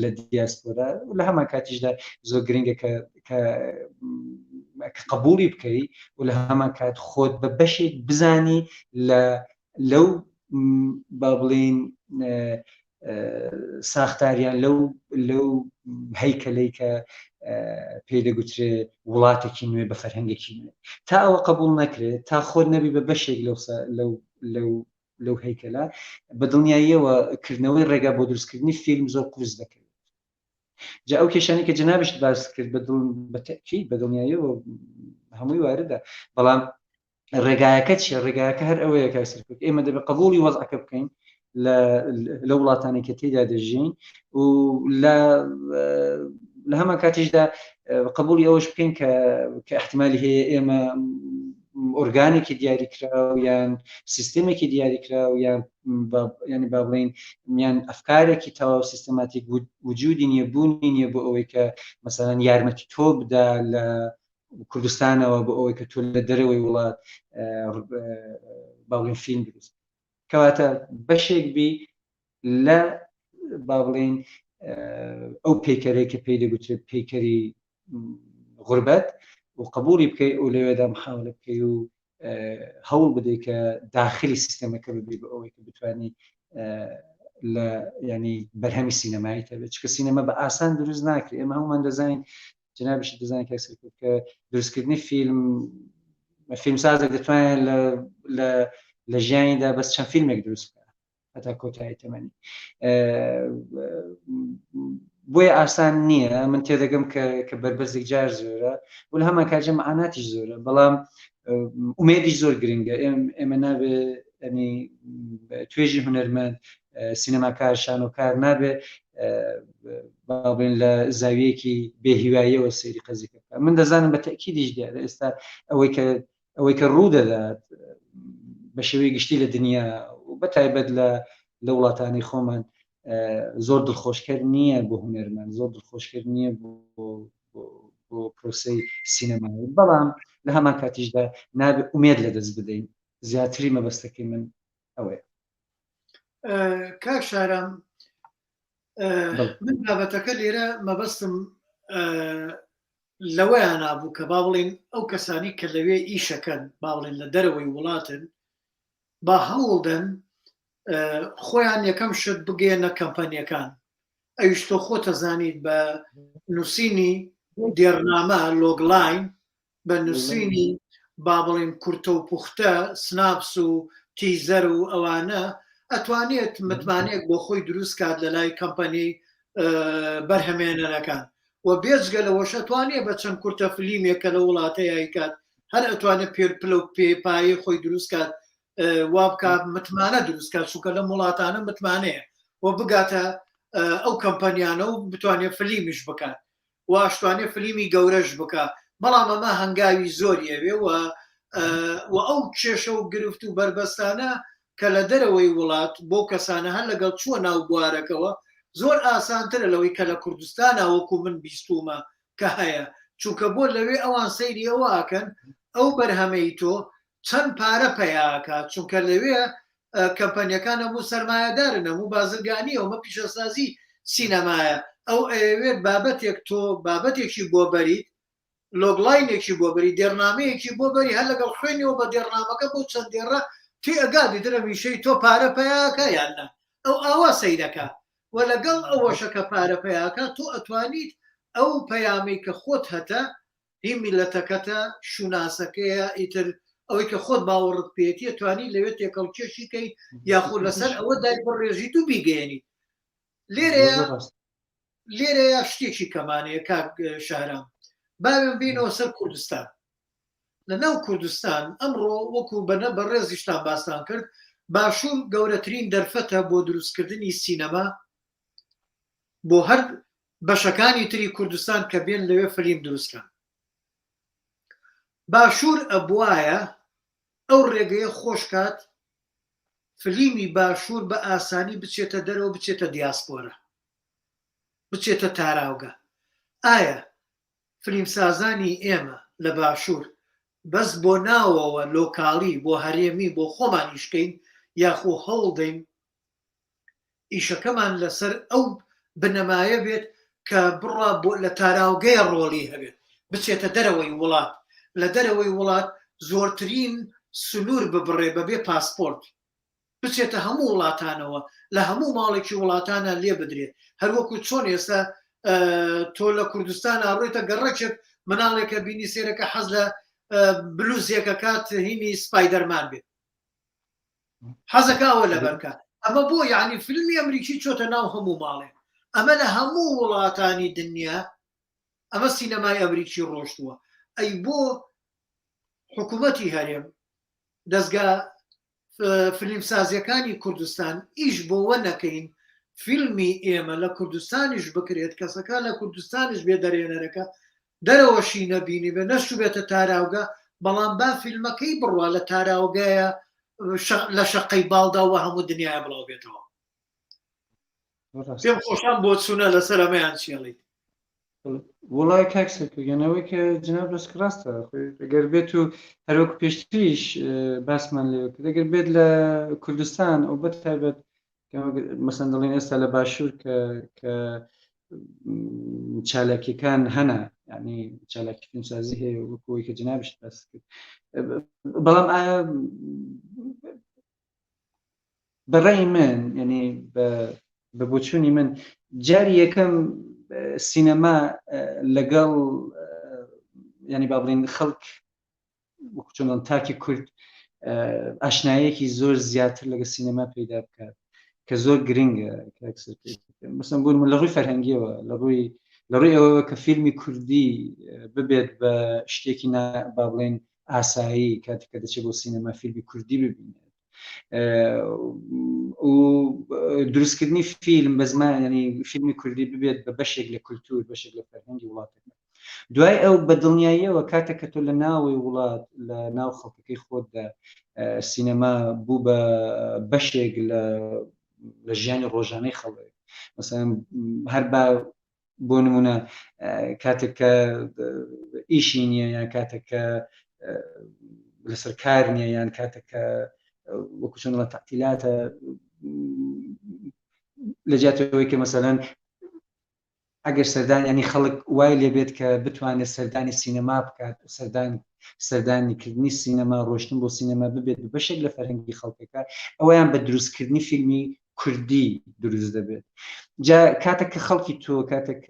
لە دیاسپۆرا و لە هەمان کاتیشدا زۆر گرنگە کە قبولی بکەی و لە هەمان کات خۆت بە بەشێک بزانی لەو با بڵین ساختاریان لەو هەیکەلەی کە پێی دەگوترێ وڵاتێکی نوێ بە فەرهەنگێکی نوێ تا ئەوە قبول نەکرێت تا خۆت نەبی بە بەشێک لەو هەیکەلە بە دڵنیاییەوە کردنەوەی ڕێگا بۆ دروستکردنی فیلم زۆر قورس دەکرێت جا ئەو کێشانی کە جنابیشت باس کرد بەتاکید بە دڵنیاییەوە هەمووی واردە بەڵام ڕێگایەکە چیە ڕێگایەکە هەر ئەوەیە کە سەرکەوت ئێمە دەبێت قبولی وەزعەکە بکەین لە وڵاتانی کە تێدا دەژین و لە هەمان کاتیشدا قبولی ئەوش بکەین کە احتیمالی هەیە ئێمە ئۆرگانێکی دیاریکراو یان سیستمێکی دیاریکراو ینی با بڵین یان ئەفکارێکی تەواو سیستماتیک وجودی نییە بوونی نییە بۆ ئەوەی کە مەسەڵەن یارمەتی تۆ بدا لە کوردستانەوە بۆ ئەوەی کە تۆ لە دەرەوەی وڵات با بڵین فیلم دروست کەواتە بەشێک بی لە با بڵین ئەو پەیکەرەی کە پێی دەگوترێت پەیکەری غوربەت و قبولی بکەی و لەوێدا محاولە بکەی و هەوڵ بدەیت کە داخلی سیستەمەکە ببی بە ئەوەی کە بتوانانی لە ینی بەرهەمی سینەمایی تەبێت چکە سینەمە بە ئاسان دروست ناکرێت ئێمە هەمومان دەزانین جنابیش دەزانین کە دروستکردنی فیلمسازێک دەتوانێت لە ژیانیدا بەس چەند فیلمێک دروست بکات هەتا کۆتایی تەمەنی بۆیە ئاسان نییە من تێدەگەم کە بربەرزێک جار زۆرە و لە هەمان کاتژە مەعاناتیش زۆرە بەڵام ئومێدیش زۆر گرنگە ئێمە نابێ ینی توێژی هونەرمەند سینەماکار شانۆکار نابێ بڵێن لە زاویەکی بێهیواییەوە سەیری قەزیەکە بکات من دەزانم بە تەکیدیش دیارە ئێستا ئەوەی کە ڕوو دەدات بە شێوەی گشتی لە دنیا و بەتایبەت لە وڵاتانی خۆمان زۆر دڵخۆشکەر نییە بۆ هونەرمەند زۆر دڵخۆشکەر نییە بۆ پرۆسەی سینەمایی بەڵام لە هەمان کاتیشدا نابێت ئومێد لەدەست بدەین زیاتری مەبەستەکەی من ئەوەیە کاک شارەم من بابەتەکە لێرە مەبەستم لەوەیان نابوو کە با بڵێن ئەو کەسانی کە لەوێ ئیشەکەن با بڵێن لە دەرەوەی وڵاتن با هەوڵدەن خۆیان یەکەم شت بگەێنە کەمپەنیەکان ئەویش تۆ خۆ تەزانیت بە نووسینی دێڕنامە لۆگلاین بە نووسینی با بڵێن کورتە و پوختە سناپس و تیزەر و ئەوانە ئەتوانێت متمانەیەک بۆ خۆی دروست کات لە لای کەمپەنی بەرهەمێنەرەکان و بێجگە لەوەش ئەتوانێت بە چەند کورتە فلیمێکە لە وڵاتەیە کات هەر ئەتوانێت پێرپلە و پێپایی خۆی دروست کات وابکە متمانە دروستکات چونکە لە وڵاتانە متمانەیە و بگاتە ئەو کەمپەنیانە و بتوانێت فلیمیش بکات و ئاشتوانێت فلیمی گەورەش بکات بەڵام ئەمە هەنگاوی زۆریەوێ و ئەو کێشە و گرفت و بربەستانە کە لە دەرەوەی وڵات بۆ کەسانە هەر لەگەڵ چووە ناو بوارەکەەوە زۆر ئاسانترە لەوەی کە لە کوردستانە وەکو من بیستومە کە هەیە چونکە بۆ لەوێ ئەوان سەیری ئەوواکەن ئەو بەرهەمەی تۆ چەند پارە پەیاکات چونکە لەوێ کەمپەنیەکان هەموو سەرمایەدارن هەموو بازرگانی ئەومە پیشەسازی سینەمایە ئەو ئەوێت بابەتێک تۆ بابەتێکی بۆ بەریت لۆگلاینێکی بۆ بەری دێڕنامەیەکی بۆ بەری هەر لەگەڵ خوێنەوە بە دێڕنامەکە بۆ چەند دێڕە تی ئەگادی درە میشەی تۆ پارە پەیاکە یاننا ئەو ئاوا سەیرەکە و لەگەڵ ئەوەشەکە پارە پەیاکە تۆ ئەتوانیت ئەو پەیامی کە خۆت هەتە هی میلەتەکەتە شوناسەکەیە ئیتر ئەوەی کە خۆت باوەڕت پێێتی توانی لەوێت تێکەڵ کێشیکەی یاخۆ لەسەر ئەوە دای بڕێژی تو بیگەێنی لێرەیە شتێکی کەمانەیە کاک شارام باوێن بینەوە سەر کوردستان لە ناو کوردستان ئەمڕۆ وەکو بەڕێزیشتان باستان کرد باشوور گەورەترین دەرفەتە بۆ دروستکردنی سینەما بۆ هەر بەشەکانی تری کوردستان کە بێن لەوێ فلیم دروستکەن باشوور ئەبوایە ئەو ڕێگەیە خۆشکات فلیمی باشوور بە ئاسانی بچێتە دەرەوە بچێتە دیاسپۆرە بچێتە تاراوگە ئایا فلیمسازانی ئێمە لە باشوور بەس بۆ ناوەوە لۆکاڵی بۆ هەرێمی بۆ خۆمان ئیشکەین یاخۆ هەوڵدەین ئیشەکەمان لەسەر ئەو بنەمایە بێت کە بڕا بۆ لە تاراوگەی ڕۆڵی هەبێت بچێتە دەرەوەی وڵات لە دەرەوەی وڵات زۆرترین سنوور ببڕێ بەبێ پاسپۆرت بچێتە هەموو وڵاتانەوە لە هەموو ماڵێکی وڵاتانە لێ بدرێت هەروەکو چۆن ئێستا تۆ لە کوردستان ئاڕۆیتە گەڕێکێک مناڵێکە بینی سێرەکە حەز لە بلوزێکە کات هینی سپایدەرمان بێت حەزەکەوە لە بەرکە ئەمە بۆ یعنی فیلمی ئەمریکی چۆتە ناو هەموو ماڵێ ئەمە لە هەموو وڵاتانی دنیا ئەمە سینەمای ئەمریکی ڕۆشتووە ئەی بۆ حکوومەتی هەرێم دەستگا فیلمسازیەکانی کوردستان ئیش بۆوە نەکەین فیلمی ئێمە لە کوردستانیش بکرێت کەسەکە لە کوردستانیش بێ دەرێنەرەکە دەرەوەشی نەبینی بێ نەشو بێتە تاراوگە بەڵام با فیلمەکەی بڕوە لە تاراوگایە لە شەقەی باڵداوە هەموو دنیای بڵاو بێتەوە پێم خۆشان بۆ چوونە لەسەر ئەمەیان چێڵیت وڵای کاکسەکەگەنەوەی کە جناب دەست ڕاستە ئەگەر بێت و هەروەکو پێشتریش باسمان لێ ئەگەر بێت لە کوردستان ئەو بەتایبەت مەسەن دەڵێن ئێستا لە باشوور کە چالاکیەکان هەنا ینی چالاکی فیلمسازی هەیە وەکەوەی کە جنابش باس کرد بەڵام بەڕێی من ینی بە بۆچوونی من جاری یەکەم سینەما لەگەڵ ینی با بڵێن خەڵک چۆن تاکی کورد ئاشنایەکی زۆر زیاتر لەگە سینەما پەیدا بکات کە زۆر گرنگە مەسەن بوون من لە ڕووی فەرهەنگیەوە لە ڕووی ئەوە کە فیلمی کوردی ببێت بە شتێکی با بڵێن ئاسایی کاتێککە دەچێت بۆ سینەما فیلمی کوردی ببینێت و دروستکردنی فیلم بە زمان ینی فیلمی کوردی ببێت بە بەشێک لە کولتور بەشێک لە فەرهەنگی وڵاتەکە دوای ئەو بەدڵنیاییەوە کاتێککە تۆ لە ناوی وڵات لە ناو خەڵکەکەی خۆتدا سینەما بوو بە بەشێک لە ژیانی ڕۆژانەی خەڵک مەسەن هەر بۆ نمونە کاتێککە ئیشی نییە یان کاتێککە لەسەر کار نییە یان کاتێککە وەکو چۆن لە تەعتیلاتە لە جیاتەوەی کە مەسەلەن ئەگەر سەردان ینی خەڵک وای لێبێت کە بتوانێت سەردانی سینەما بکات سەردانیکردنی سینەما ڕۆشتن بۆ سینەما ببێت بەشێک لە فەرهەنگی خەڵکەکە ئەویان بە دروستکردنی فیلمی کوردی دروست دەبێت جا کاتێک کە خەڵکی تۆ کاتێک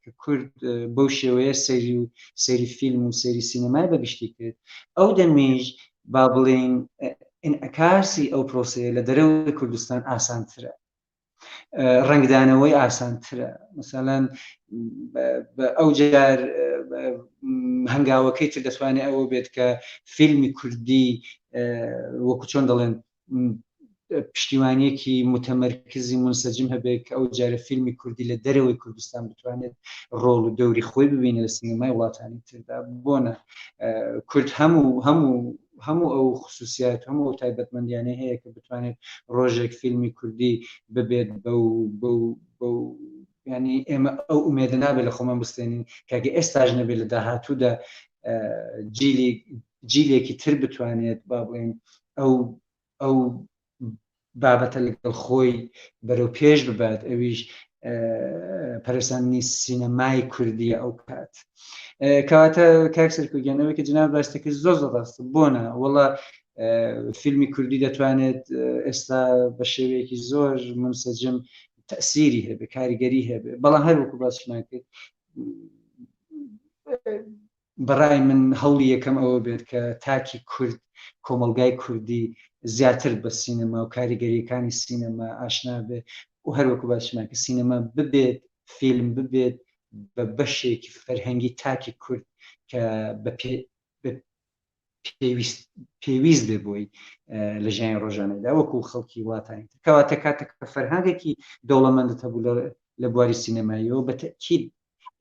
کە کورد بەو شێوەیە سەیری فیلم و سەیری سینەمای بەگشتی کرد ئەو دەمێژ با بڵێن ئینعکاسی ئەو پرۆسەیە لە دەرەوەی کوردستان ئاسانترە ڕنگدانەوەی ئاسانترە مەسەلەن ئەو جار هەنگاوەکەی تر دەتوانێت ئەوە بێت کە فیلمی کوردی وەکو چۆن دەڵێن پشتیوانیەکی متەمەرکزی منسەجم هەبێت کە ئەو جارە فیلمی کوردی لە دەرەوەی کوردستان بتوانێت ڕۆڵ و دەوری خۆی ببینە لە سینەمای وڵاتانی تردا بۆنە کورد هەموو ئەو خصوصیات هەموو ئەو تایبەتمەندیانەی هەیە کە بتوانێت ڕۆژێک فیلمی کوردی ببێت بەو ینی ئێمە ئەو ئومێدە نابێت لە خۆمان بستێنین کاگە ئێستاژ نەبێت لە داهاتوودا جیلێکی تر بتوانێت با بڵێن ئەو بابەتە لەگەڵ خۆی بەرەو پێش ببات ئەویش پەرسانی سینەمای کوردیە ئەو کات کەواتە کاکسەرکوگەنەوەی کە جناب باستەکە زۆر ڕاستە بۆنە وەڵا فیلمی کوردی دەتوانێت ئێستا بە شێوەیەکی زۆر منسەجم تەسیری هەبێ کاریگەری هەبێ بەڵام هەروەکو باسمان کرد بەڕای من هەوڵی یەکەم ئەوە بێت کە تاکی کورد کۆمەلگای کوردی زیاتر بە سینەما و کاریگەریەکانی سینەما ئاشنا بێ و هەروەکو باسمان کە سینەما ببێت فیلم ببێت بە بەشێکی فەرهەنگی تاکی کورد کە پێویست بێ بۆی لە ژیانی ڕۆژانەدا وەکو خەڵکی وڵاتانی کەواتە کاتێک فەرهەنگێکی دەوڵەمەندت هەبوو لە بواری سینەماییەوە بە تەکید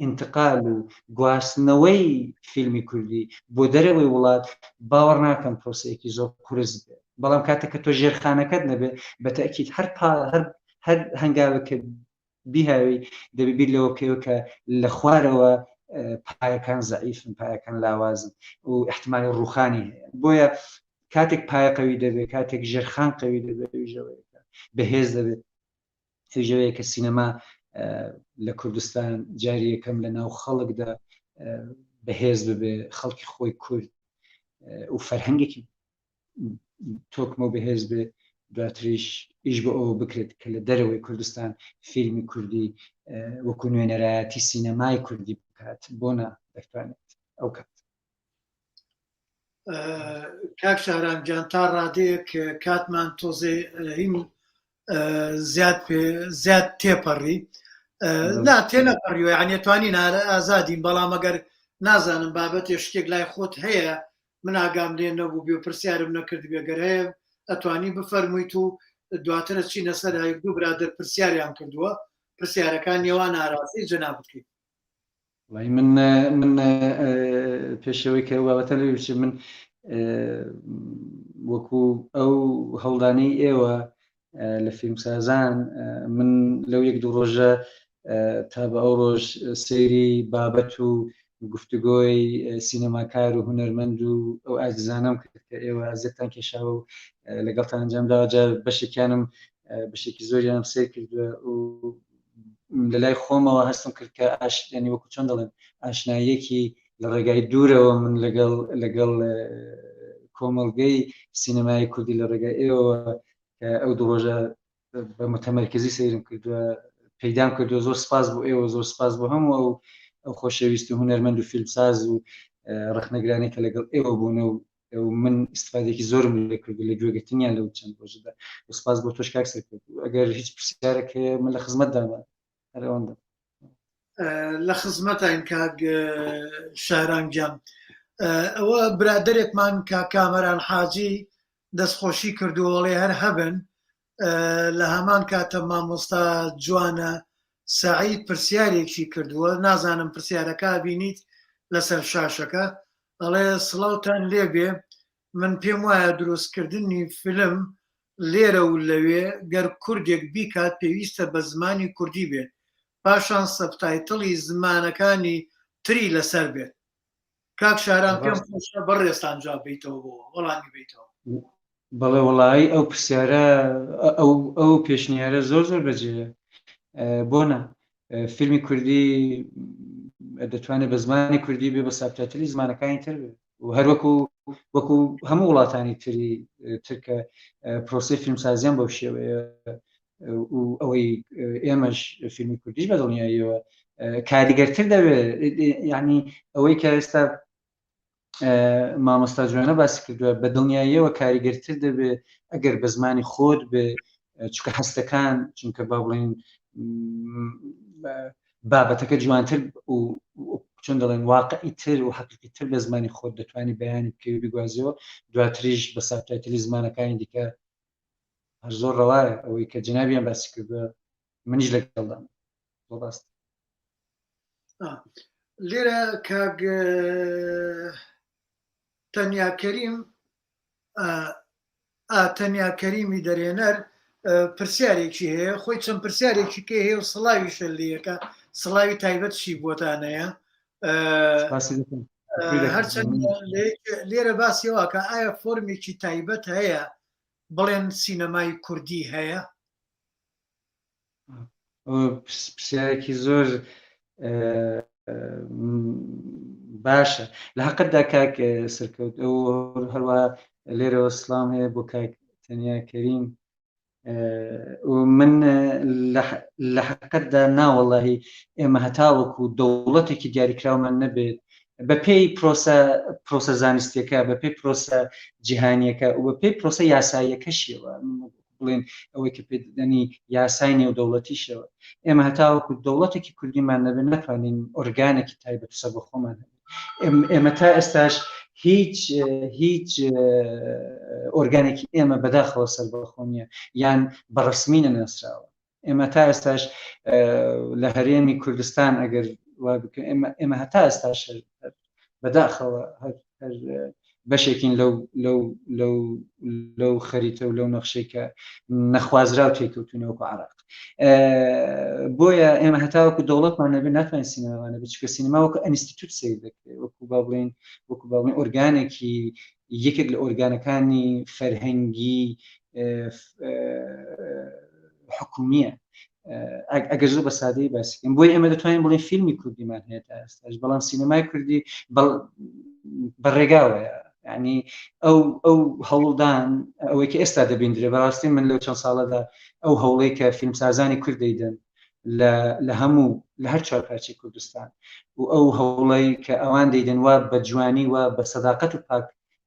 انتقال و گواستنەوەی فیلمی کوردی بۆ دەرەوەی وڵات باوەڕ ناکەم پرۆسەیەکی زۆر قورس بێت بەڵام کاتێک کە تۆ ژێرخانەکەت نەبێ بە تەکید هەر هەنگاوەکە بیهاوی دەبێ بیر لەوە بکەوە کە لە خوارەوە پایەکان زەعیفن پایەکان لاوازن و احتیمالی ڕوخانی هەیە بۆیە کاتێک پایە قەوی دەبێت کاتێک ژێرخان قەوی دەبێت ویژەوەیەکە بەهێز دەبێت ویژەوەیە کە سینەما لە کوردستان جاری یەکەم لە ناو خەڵکدا بەهێز ببێ خەڵکی خۆی کورد و فەرهەنگێکی تۆکمە بەهێز بێ دواتریش ئیش بە ئەوە بکرێت کە لە دەرەوەی کوردستان فیلمی کوردی وەکو نوێنەرایەتی سینەمای کوردی بکات بۆنە دەتوانێت ئەو کات کاک شاران جان تا ڕادەیەک کاتمان تۆزێ هین زیاد تێپەڕی تێنەپەڕیوە یعنی توانین ئازادین بەڵام ئەگەر نازانم بابەتێ شتێک لای خۆت هەیە من ئاگام لێ نەبوو بێ پرسیارم نەکرد بێگەر هەیە ئەتوانی بفەرموویت و دواترە چینە سەر دوو برادر پرسیاریان کردووە پرسیارەکان نێوان ئاراسی جەناب بکەیت. من پێشەوەی کە بابەتە لێ بچێت من وەکو ئەو هەوڵدانی ئێوە لە فیلمسازان من لەو یەک دوو ڕۆژە تا بە ئەو ڕۆژ سەیری بابەت و گفتوگۆی سینەماکار و هونەرمەند و ئەو ئازیزانەم کرد کە ئێوە ئازێتان کێشاوە و لەگەڵتان ئەنجامداوە جار بەشێکیانم بەشێکی زۆریانم سیر کردووە و لە لای خۆمەوە هەستم کرد کە ینی وەکو چۆن دەڵێن ئاشنایەکی لە ڕێگای دوورەوە من لەگەڵ کۆمەڵگەی سینەمای کوردی لە ڕێگای ئێوە کە ئەو دوو ڕۆژە بە متەمەرکزی سەیرم کردووە پەیدام کردووە. زۆر سپاس بۆ ئێوە، زۆر سپاس بۆ هەموو ئەو خۆشەویست و هونەرمەند و فیلمساز و ڕخنەگرانی کە لەگەڵ ئێوە بوونە و من ئیستفادێکی زۆرم لێ کردو لە گوێگرتنیان لەو چەند ڕۆژەدا. سپاس بۆ تۆش کاک سەرکەوت. ئەگەر هیچ پرسیارێک هەیە من لە خزمەتدامە. لە خزمەتان کاک شارانگیان. ئەوە برادرێکمان کە کامەران حاجی دەستخۆشی کردووەڵێ هەر هەبن لە هەمان کاتە مامۆستا جوانە سعید پرسیارێکی کردووە، نازانم پرسیارەکە بینیت لەسەر شاشەکە. ئەڵێ سڵاوتان لێبێ، من پێم وایە دروستکردنی فیلم لێرە و لەوێ گەر کوردێک بیکات پێویستە بە زمانی کوردی بێت، پاشان سەبتایتڵی زمانەکانی تری لەسەر بێت. کاک شاران پێم خۆشە بەڕێستان جواب بیتەوە بۆ وەڵامی بیتەوە. بەڵێ وەڵایی ئەو پرسیارە ئەو پێشنیارە زۆر بەجێیە. بۆنە فیلمی کوردی دەتوانێت بە زمانی کوردی بێ بە سابتایتڵی زمانەکانی تر بێت و هەر وەکو هەموو وڵاتانی ترکە پرۆسی فیلمسازیان بەو شێوەیە و ئەوەی ئێمەش فیلمی کوردیش بە دڵنیاییەوە کاریگەرتر دەبێت. یعنی ئەوەی کە ئێستا مامۆستا جوانە باسی کردووە بە دڵنیاییەوە کاریگەرتر دەبێت ئەگەر بە زمانی خۆت بێ، چونکە هەستەکان چونکە با بڵێن بابەتەکە جوانتر و چۆن دەڵێن واقعی تر و حەقیقی تر بە زمانی خۆت دەتوانی بەیانی بکەوی بگوازیەوە، دواتریش بە سابتایتڵی زمانەکانی دیکە هەر زۆر ڕەوایە ئەوەی کە جنابیان باسی کردووە منیش لەگەڵدام. ڕاست لێرە کاک تەنیا کەریمی دەرێنەر پرسیارێکی هەیە، خۆی چەند پرسیارێکی کێ هەیە و سڵاوی شەلیەکە سڵاوی تایبەتشی بۆتانەیە. هەرچەند لێرە باسیەوە کە ئایا فۆرمێکی تایبەت هەیە بڵێن سینەمای کوردی هەیە؟ پرسیارێکی زۆر باشە. لە حەقەتدا کاک سەرکەوت ئەو هەروە لێرەوە سڵام هەیە بۆ کاک تەنیا کەریم. من لە حەقەتدا ناوەڵاهی ئێمە هەتاوەکو دەوڵەتێکی دیاریکراومان نەبێت بە پێی پرۆسە زانستیەکە، بە پێی پرۆسە جیهانیەکە و بە پێی پرۆسە یاساییەکەشیەوە بڵێن ئەوەی کە پێدەنی یاسای نێودەوڵەتیشەوە، ئێمە هەتاوەکو دەوڵەتێکی کوردیمان نەبێت ناتوانین ئۆرگانێکی تایبەت سەر بە خۆمان هەبێت. ئێمە تا ئێستاش هیچ ئۆرگانێکی ئێمە بەداخەوە سەر بەخۆ نیە یان بەڕسمی نەناسراوە. ئێمە تا ئێستاش لە هەرێمی کوردستان ئەگەر ئێمە هەتا ئێستاش بەداخەوە بەشێکین لەو خەریتە و لەو نەخشەی کە نەخوازرا و تێکەوتونەوەکو عراق. بۆیە ئێمە هەتاوەکو دەوڵەتمان نەبێت ناتوانین سینەماوانە بێت، چونکە سینەما وەکو ئەنستیتوت سیر دەکرێت، وەکو با بڵێن ئۆرگانێکی یەکێک لە ئۆرگانەکانی فەرهەنگی حکومیە. ئەگەر زۆر بە سادەیی باسیکەین بۆی ئێمە دەتوانین بڵێن فیلمی کوردیمان هەیە تا ئێستاش، بەڵام سینەمای کوردی بەڕێگاوەیە. ینی ئەو هەوڵدان ئەوەی کە ئێستا دەبیندرێ بەڕاستی من لەو چەند ساڵەدا ئەو هەوڵەی کە فیلمسازانی کورد دەیدەن لە هەموو لە هەر چوار پارچەی کوردستان و ئەو هەوڵەی کە ئەوان دەیدەن وا بە جوانی و بە سەداقەت و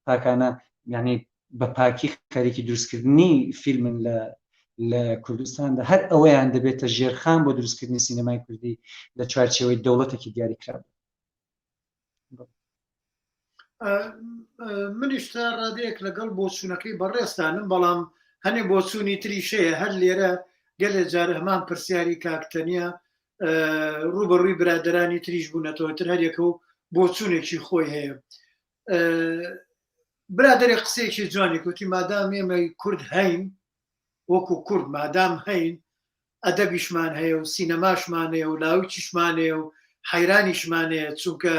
پاکانە، یعنی بە پاکی خەریکی دروستکردنی فیلمن لە کوردستاندا، هەر ئەوەیان دەبێتە ژێرخان بۆ دروستکردنی سینەمای کوردی لە چوارچێوەی دەوڵەتێکی دیاریکراوە. منیش تا ڕادەیەک لەگەڵ بۆچوونەکەی بەڕێستانم، بەڵام هەنێ بۆچوونی تریشەیە هەر لێرە گەلێ جارە هەمان پرسیاری کاکتەنیا ڕوبەڕووی برادرانی تریش بوونەتەوەتر هەرێکە و بۆچوونێکی خۆی هەیە. برادێک قسەیەکی جوانی کوتی مادام ئێمە کورد هەین وەکو کورد مادام هەین ئەدەبیشمان هەیە و سینەماشمان هەیە و لاوچیشمان هەیە و حەیرانیشمان هەیە، چونکە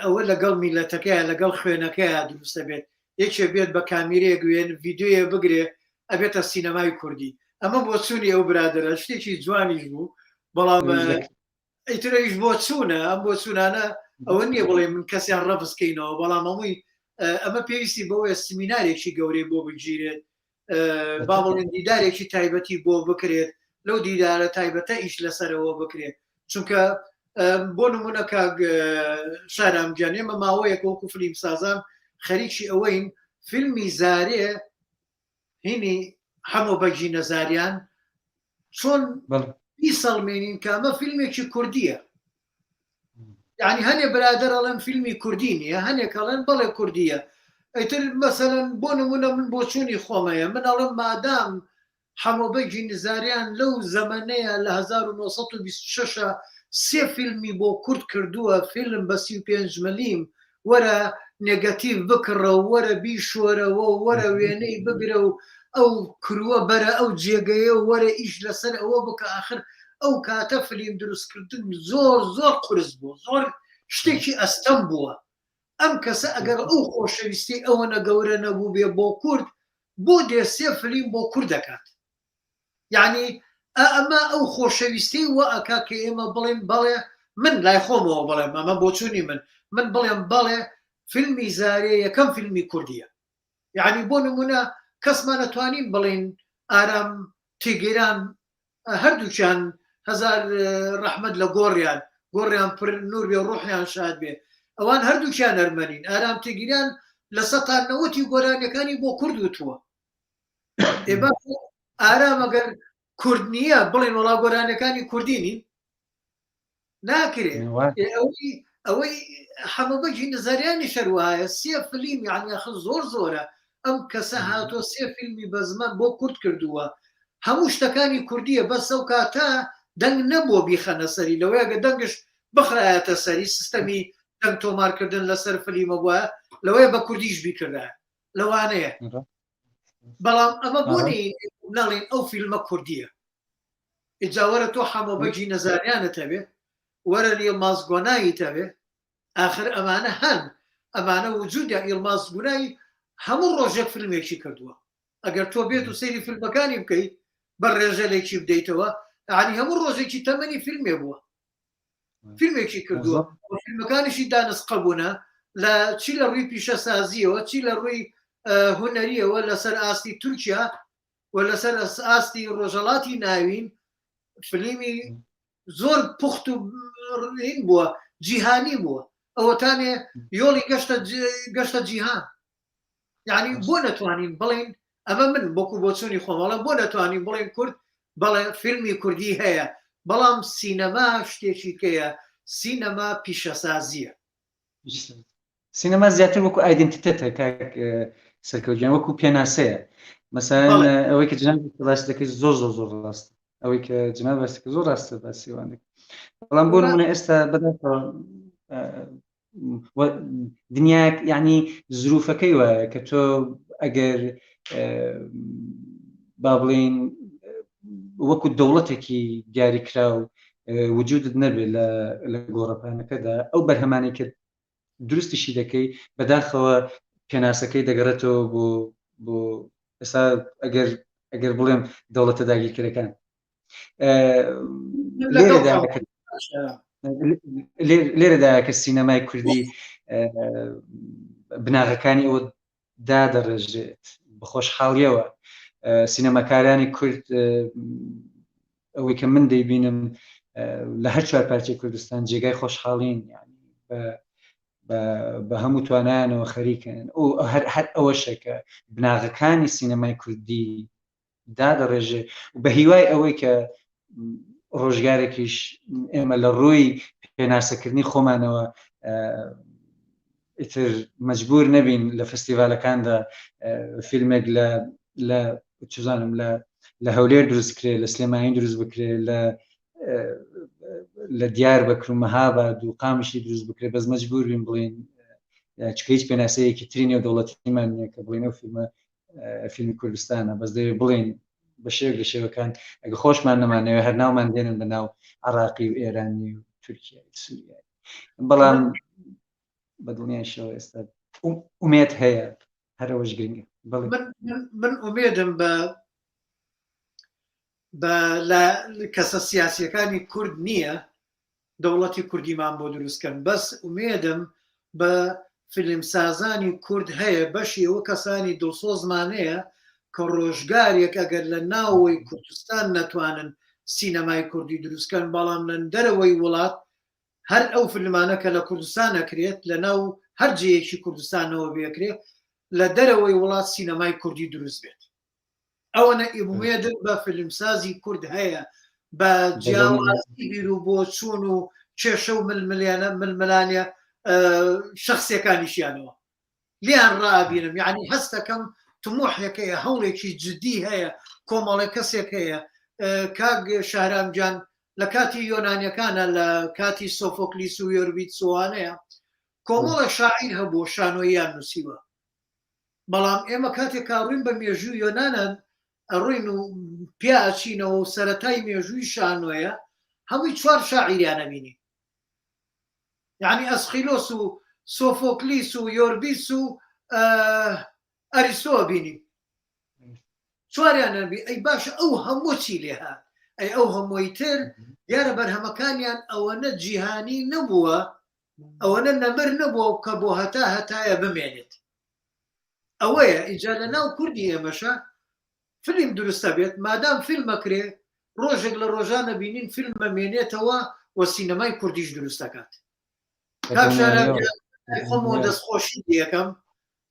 ئەوە لەگەڵ میلەتەکەیە لەگەڵ خوێنەکەیە دروستە بێت، یەکێ بێت بە کامیرەیە گوێن ڤیددیۆیە بگرێ ئەبێتە سینەمای کوردی. ئەمە بۆ چوونی ئەو برادرە شتێکی جوانیش بوو، بەڵام ئەیترەیش بۆ چوونە ئەم بۆ چوونانە ئەوە نییە بڵێ من کەسیان ڕەفسکەینەوە، بەڵام هەمووی ئەمە پێویستی بۆیە سمینارێکی گەورەی بۆ بگیرێت، با بڵێن دیدارێکی تایبەتی بۆ بکرێت، لەو دیدارە تایبەتە ئیش لەسەرەوە بکرێت، چونکە بۆ نمونە کاک شارامگیان ئێمە ماوەیەک وەکو فیلم سازان خەریکی ئەوەین فیلمی زارێ هینی هەموو بەجی نەزاریان چۆن بیسەڵمێنین کامە فیلمێکی کوردیە، یعنی هەنێ برادر ئەڵێن فیلمی کوردی نیە، هەنێک ئەڵێن بەڵێ کوردیە. ئەیتر مەسەلەن بۆ نمونە من بۆ چوونی خۆمەیە من ئەڵێم مادام هەمووبەجی نزاریان لەو زەمانەیە لە 1926 سێ فیلمی بۆ کورد کردووە، فیلم بە 35 ملیم، وەرە نێگەتیڤ بکڕە و وەرە بیشۆرەوە و وەرە وێنەی بگرە و ئەو کرووە بەرە ئەو جێگەیە و وەرە ئیش لەسەر ئەوە بکە. آخر ئەو کاتە فیلم دروستکردن زۆر زۆر قورس بوو، زۆر شتێکی ئەستەم بووە. ئەم کەسە ئەگەر ئەو خۆشەویستی ئەوەنە گەورە نەبوو بێ بۆ کورد بۆ دێ سێ فیلم بۆ کورد دەکات، یعنی ئەمە ئەو خۆشەویستی وە ئەکا کە ئێمە بڵێن بەڵێ من لای خۆمەوە بڵێم ئەمە بۆ چوونی من بڵێم بەڵێ فیلمی زارێ یەکەم فیلمی کوردیە. یعنی بۆ نمونە کەسمان نەتوانین بڵێن ئارام تێگەیران هەردووچیان هەزار ڕەحمەت لە گۆڕیان پر نور بێ و ڕوحیان شاد بێ، ئەوان هەردووچیان ئەرمەنین. ئارام تێگیریان لە ١٩٠ گۆرانیەکانی بۆ کورد وتووە. ئارام ئەگەر کورد نییە بڵێن وڵا گۆرانەکانی کوردی نین ناکرێت. ئەوەی هەمووبەجی نەزاریانی شەروایە سێ فیلم یعنی زۆر زۆرە. ئەم کەسە هاتۆ سێ فیلمی بە زمان بۆ کورد کردووە، هەموو شتەکانی کوردیە، بەس ئەو کاتە دەنگ نەبووە بیخەنە سەری، لەوەیەگە دەنگش بخرایەتە سەری سیستەمی دەنگ تۆمارکردن لەسەر فیلمە بووە، لەوەیە بە کوردیش بیکردە لەوانەیە. بەڵام ئەمە بوونی نەڵێن ئەو فیلمە کوردیە. ئیجاوەرە تۆ هەمووبەجی نەزاریانت هەبێ، وەرە ئیڵماز گۆنایی تەبێ، آخر ئەمانە هەن، ئەمانە وجودە ئیڵماز گونایی هەموو ڕۆژێک فیلمێکی کردووە. ئەگەر تۆ بێت و سەیری فیلمەکانی بکەیت بە ڕێژەلێکی بدەیتەوە، یعنی هەموو ڕۆژێکی تەمەنی فیلمێ بووە، فیلمێکی کردووە. فیلمەکانیشی دانسقە بوونە لە چی لە ڕووی پیشە سازیەوە، چی لە ڕووی هونەریەوە لەسەر ئاستی تورکیا و لەسەر ئاستی ڕۆژەڵاتی ناوین. فیلمی زۆر پوخت و ڕین بووە، جیهانی بووە، ئەوەتانێ یۆڵی گەشتە جیهان. یعنی بۆ نەتوانین بڵین ئەمە من بۆکو بۆ چوونی خۆمەڵە بۆ نەتوانین بڵین کورد بەڵێ فیلمی کوردی هەیە، بەڵام سینەما شتێکی کەیە، سینەما پیشەسازیە. سینەما زیاتر وەکو ئایدنتیتێتە کاک سەرکەوتگیان، وەکو پێناسەیە. مەسەڵەن ئەوەی کە جناب باسی دەکەی زۆر زۆر زۆر ڕاستە، ئەوەی کە جناب باسی دەکەی زۆر ڕاستە باسیوان دەکەی. بەڵام بۆ نمونە ئێستا بەداتەوە دنیا یعنی زروفەکەی وایە کە تۆ ئەگەر با بڵین وەکو دەوڵەتێکی دیاریکراو وجودت نەبێت لە گۆڕەپانەکەدا، ئەو بەرهەمانەی کە دروستیشی دەکەی بەداخەوە پێناسەکەی دەگەڕێتەوە بۆ ئێستا ئەگەر بڵێم دەوڵەتە داگیرکەرەکان. لێرەدا کە سینەمای کوردی بناغەکانی ئەوە دادەڕێژێت بە خۆشحاڵیەوە. سینەماکارانی کورد ئەوەی کە من دەیبینم لە هەر چوار پارچەی کوردستان جێگای خۆشحاڵین، یعنی بە هەموو توانایانەوە خەریکن. هەر ئەوەشە کە بناغەکانی سینەمای کوردی دادەڕێژێ و بە هیوای ئەوەی کە ڕۆژگارێکیش ئێمە لە ڕووی پێناسەکردنی خۆمانەوە ئیتر مەجبور نەبین لە فستیڤالەکاندا فیلمێک لە چزانم لە هەولێر دروست کرێ لە سلێمانی دروست بکرێ لە دیار بەکر و مەهاباد و قامشی دروست بکرێ بەس مەجبور بین بڵین چکە هیچ پێناسەیەکی تری نێو دەوڵەتیمان نییە کە بڵێنە فیلمە فیلمی کوردستانە بەس دەوێت بڵین بە شێوێک لە شێوەکان ئەگە خۆشمان نەمانەوێ هەر ناومان دێنن بە ناو عراقی و ئێرانی و تورکیای سووریای بەڵام بە دڵنیایشەوە ئێستا ئومێد هەیە هەرەوەش گرنگە من ئومێدم بە کەسە سیاسیەکانی کورد نییە دەوڵەتی کوردیمان بۆ دروستکەن بەس ئومێدم بە فیلمسازانی کورد هەیە بەشی ئەوە کەسانی دڵسۆزمانەیە کە ڕۆژگارێک ئەگەر لە ناوەوەی کوردستان نەتوانن سینەمای کوردی دروستکەن بەڵام لە دەرەوەی وڵات هەر ئەو فیلمانە کە لە کوردستان ئەکرێت لە ناو هەر جەیەکی کوردستانەوە بێکرێت لە دەرەوەی وڵات سینەمای کوردی دروست بێت ئەوەنە ئیبومێدن بە فیلمسازی کورد هەیە بە جیاوازی بیر و بۆ چوون و کێشە و ململانە شخصیەکانیشیانەوە لیان ڕابینم یعنی هەستەکەم تموحێکەیە هەوڵێکی جدی هەیە کۆمەڵی کەسێک هەیە کاک شارامجان لە کاتی یۆنانیەکانە لە کاتی سۆفۆکلیس و یۆربیتسوانەیە کۆمەڵە شاعیر هەبوو شانۆییان نووسیوە بەڵام ئێمە کاتێک کاڕوین بە مێژووی یۆنانە ڕوین و پیاچینەوە و سەرەتای مێژووی شانۆیە هەمووی 4 شاعیریانە بینی یعنی ئەسخیلۆس و سۆفۆکلیس و یۆربیس و ئەریستۆ بینی 4یانەبی ئەی باشە ئەو هەموو چی لێها ئەی ئەو هەمووی تر دیارە بەرهەمەکانیان ئەوەنە جیهانی نەبووە ئەوەنە نەبەر نەبووە کە بۆ هەتایە بمێنێت ئەوەیە ئیجا لە ناو کوردی ئێمەشە فیلم دروستە بێت مادام فیلمەکرێ ڕۆژێک لە ڕۆژانە بینین فیلمە مێنێتەوە و سینەمای کوردیش دروست دەکات خۆمەوە دەستخۆشی یەکەم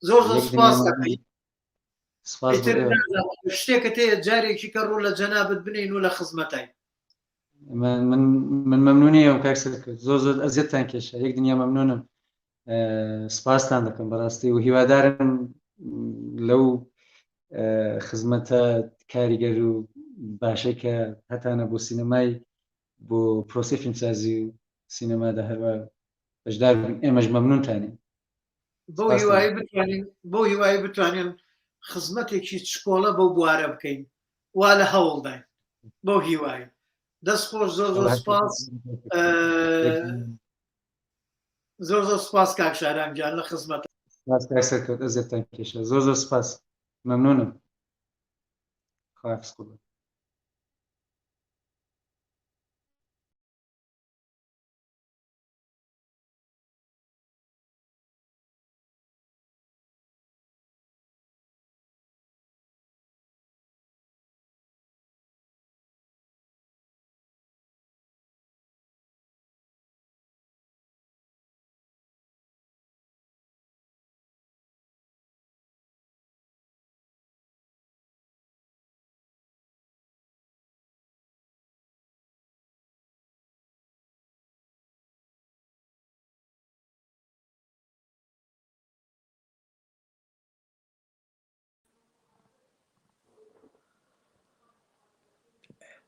زۆر سوپاس دەکەین شتێکت هەیە جارێکی کە ڕوو لە جەنابەت بنین و لە خزمەتای من مەمنونی ئەو کاکسەر کرد زۆر ئەزیەتتان کێشە یەک دنیا مەمنونم سپاسان دەکەم بەڕاستی و هیوادارم لەو خزمەتە کاریگەر و باشەی کە هەتانە بۆ سینەمای بۆ پرۆسی فیلمسازی و سینەمادا هەروە بەشدار ئێمەش مەمنونتانین بۆ هیوایی بتوانین خزمەتێکی چکۆڵە بەو بوارە بکەین وا لە هەوڵداین بۆ هیوایی دەست خۆش زۆر سپاس زۆر سپاس کاک شارامجان لە خزمەت ئەزیەتتان کێشە زۆر سپاس مەمنونم خواحافظ